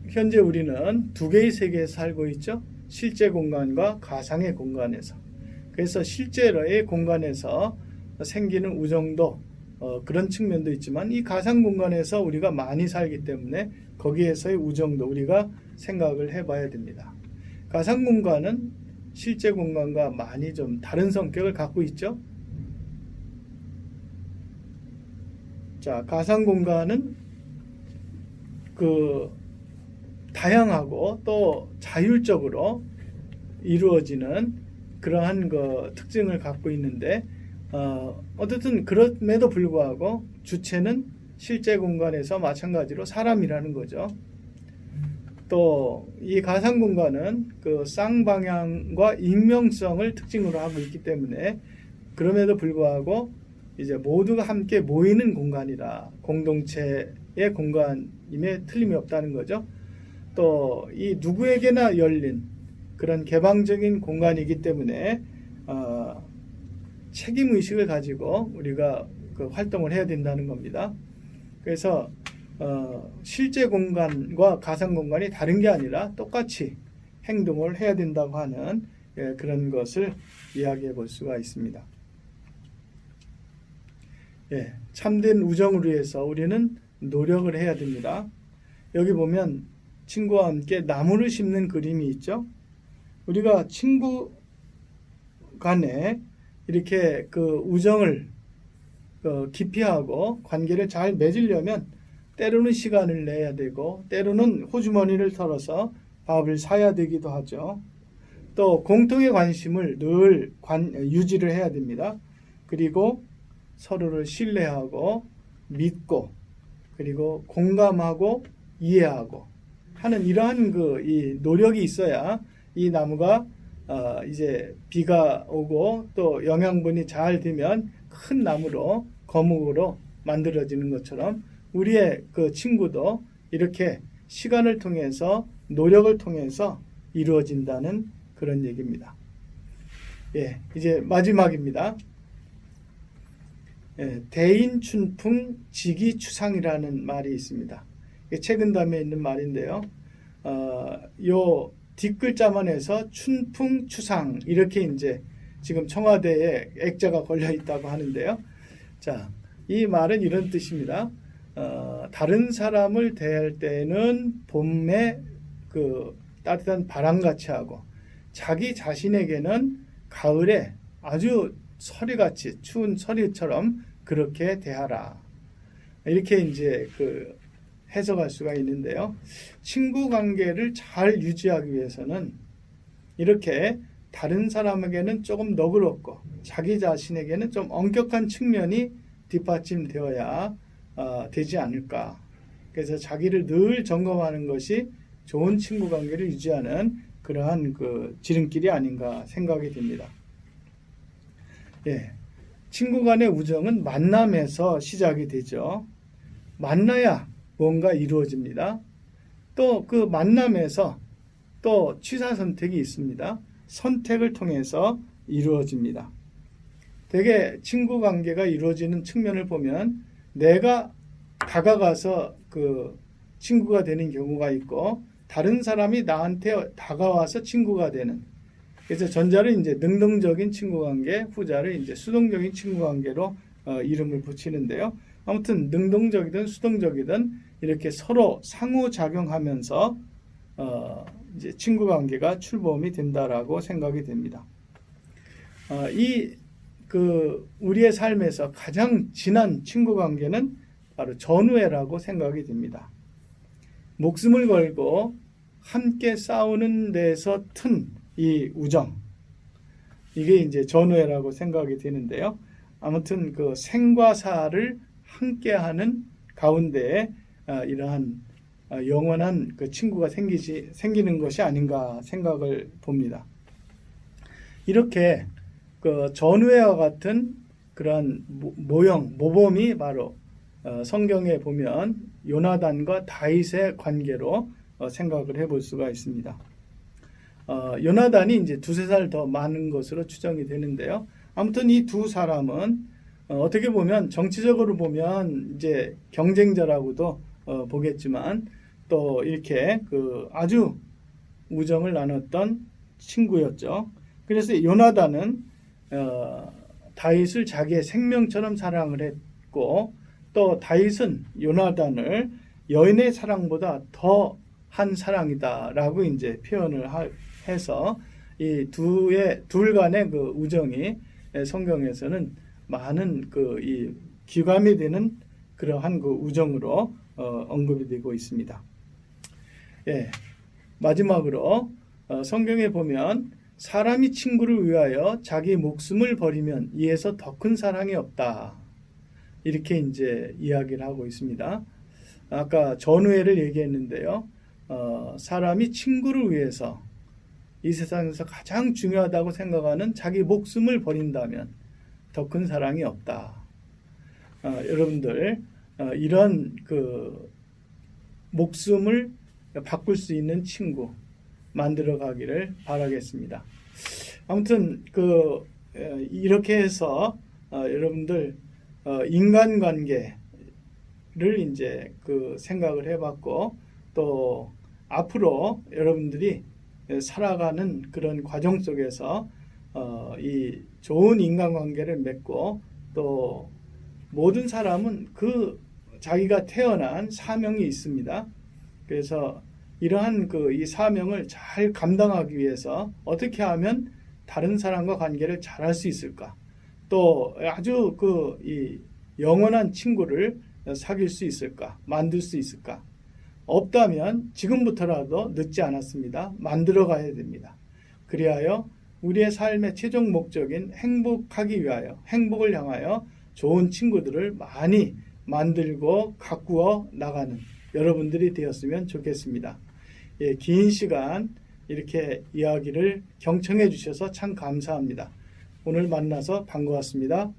Speaker 1: 현재 우리는 두 개의 세계에 살고 있죠. 실제 공간과 가상의 공간에서. 그래서 실제의 공간에서 생기는 우정도 그런 측면도 있지만, 이 가상 공간에서 우리가 많이 살기 때문에 거기에서의 우정도 우리가 생각을 해봐야 됩니다. 가상 공간은 실제 공간과 많이 좀 다른 성격을 갖고 있죠. 자, 가상 공간은 다양하고 또 자율적으로 이루어지는 그러한 특징을 갖고 있는데, 어쨌든 그럼에도 불구하고 주체는 실제 공간에서 마찬가지로 사람이라는 거죠. 또 이 가상 공간은 그 쌍방향과 익명성을 특징으로 하고 있기 때문에, 그럼에도 불구하고 이제 모두가 함께 모이는 공간이라 공동체의 공간임에 틀림이 없다는 거죠. 또 이 누구에게나 열린 그런 개방적인 공간이기 때문에 책임 의식을 가지고 우리가 그 활동을 해야 된다는 겁니다. 그래서 실제 공간과 가상 공간이 다른 게 아니라 똑같이 행동을 해야 된다고 하는 그런 것을 이야기해 볼 수가 있습니다. 참된 우정을 위해서 우리는 노력을 해야 됩니다. 여기 보면 친구와 함께 나무를 심는 그림이 있죠. 우리가 친구 간에 이렇게 그 우정을 기피하고 관계를 잘 맺으려면 때로는 시간을 내야 되고, 때로는 호주머니를 털어서 밥을 사야 되기도 하죠. 또 공통의 관심을 늘 유지를 해야 됩니다. 그리고 서로를 신뢰하고 믿고, 그리고 공감하고 이해하고 하는 이러한 이 노력이 있어야 이 나무가 이제 비가 오고 또 영양분이 잘 되면 큰 나무로 거목으로 만들어지는 것처럼 우리의 그 친구도 이렇게 시간을 통해서 노력을 통해서 이루어진다는 그런 얘기입니다. 예, 이제 마지막입니다. 예, 대인춘풍 지기추상이라는 말이 있습니다. 책은담에 있는 말인데요. 요 뒷글자만 해서 춘풍추상 이렇게 이제 지금 청와대에 액자가 걸려 있다고 하는데요. 자, 이 말은 이런 뜻입니다. 다른 사람을 대할 때는 봄에 그 따뜻한 바람같이 하고 자기 자신에게는 가을에 아주 서리같이 추운 서리처럼 그렇게 대하라. 이렇게 이제 그 해석할 수가 있는데요. 친구 관계를 잘 유지하기 위해서는 이렇게 다른 사람에게는 조금 너그럽고 자기 자신에게는 좀 엄격한 측면이 뒷받침되어야 되지 않을까. 그래서 자기를 늘 점검하는 것이 좋은 친구 관계를 유지하는 그러한 그 지름길이 아닌가 생각이 듭니다. 예, 친구 간의 우정은 만남에서 시작이 되죠. 만나야 뭔가 이루어집니다. 또 그 만남에서 또 취사 선택이 있습니다. 선택을 통해서 이루어집니다. 되게 친구 관계가 이루어지는 측면을 보면 내가 다가가서 그 친구가 되는 경우가 있고 다른 사람이 나한테 다가와서 친구가 되는, 그래서 전자를 이제 능동적인 친구 관계, 후자를 이제 수동적인 친구 관계로 이름을 붙이는데요. 아무튼 능동적이든 수동적이든 이렇게 서로 상호작용하면서 이제 친구 관계가 출범이 된다라고 생각이 됩니다. 우리의 삶에서 가장 진한 친구 관계는 바로 전우애라고 생각이 됩니다. 목숨을 걸고 함께 싸우는 데서 튼 이 우정, 이게 이제 전우애라고 생각이 되는데요. 아무튼 그 생과 사를 함께하는 가운데에 이러한 영원한 그 친구가 생기는 것이 아닌가 생각을 봅니다. 이렇게 그 전우애와 같은 그러한 모범이 바로 성경에 보면 요나단과 다윗의 관계로 생각을 해볼 수가 있습니다. 요나단이 이제 2-3살 더 많은 것으로 추정이 되는데요. 아무튼 이 두 사람은 어떻게 보면 정치적으로 보면 이제 경쟁자라고도 보겠지만 또 이렇게 그 아주 우정을 나눴던 친구였죠. 그래서 요나단은 다윗을 자기의 생명처럼 사랑을 했고 또 다윗은 요나단을 여인의 사랑보다 더한 사랑이다라고 이제 표현을 해서 이 둘 간의 그 우정이 성경에서는 많은 이 귀감이 되는 그러한 그 우정으로 언급이 되고 있습니다. 예, 마지막으로 성경에 보면 사람이 친구를 위하여 자기 목숨을 버리면 이에서 더 큰 사랑이 없다. 이렇게 이제 이야기를 하고 있습니다. 아까 전우애를 얘기했는데요. 사람이 친구를 위해서 이 세상에서 가장 중요하다고 생각하는 자기 목숨을 버린다면 더 큰 사랑이 없다. 여러분들 이런 그 목숨을 바꿀 수 있는 친구 만들어 가기를 바라겠습니다. 아무튼 이렇게 해서 여러분들 인간관계를 이제 생각을 해봤고 또 앞으로 여러분들이 살아가는 그런 과정 속에서 이 좋은 인간관계를 맺고 또 모든 사람은 자기가 태어난 사명이 있습니다. 그래서 이러한 이 사명을 잘 감당하기 위해서 어떻게 하면 다른 사람과 관계를 잘할 수 있을까? 또 아주 이 영원한 친구를 사귈 수 있을까? 만들 수 있을까? 없다면 지금부터라도 늦지 않았습니다. 만들어 가야 됩니다. 그리하여 우리의 삶의 최종 목적인 행복을 향하여 좋은 친구들을 많이 만들고 가꾸어 나가는 여러분들이 되었으면 좋겠습니다. 긴 시간 이렇게 이야기를 경청해 주셔서 참 감사합니다. 오늘 만나서 반가웠습니다.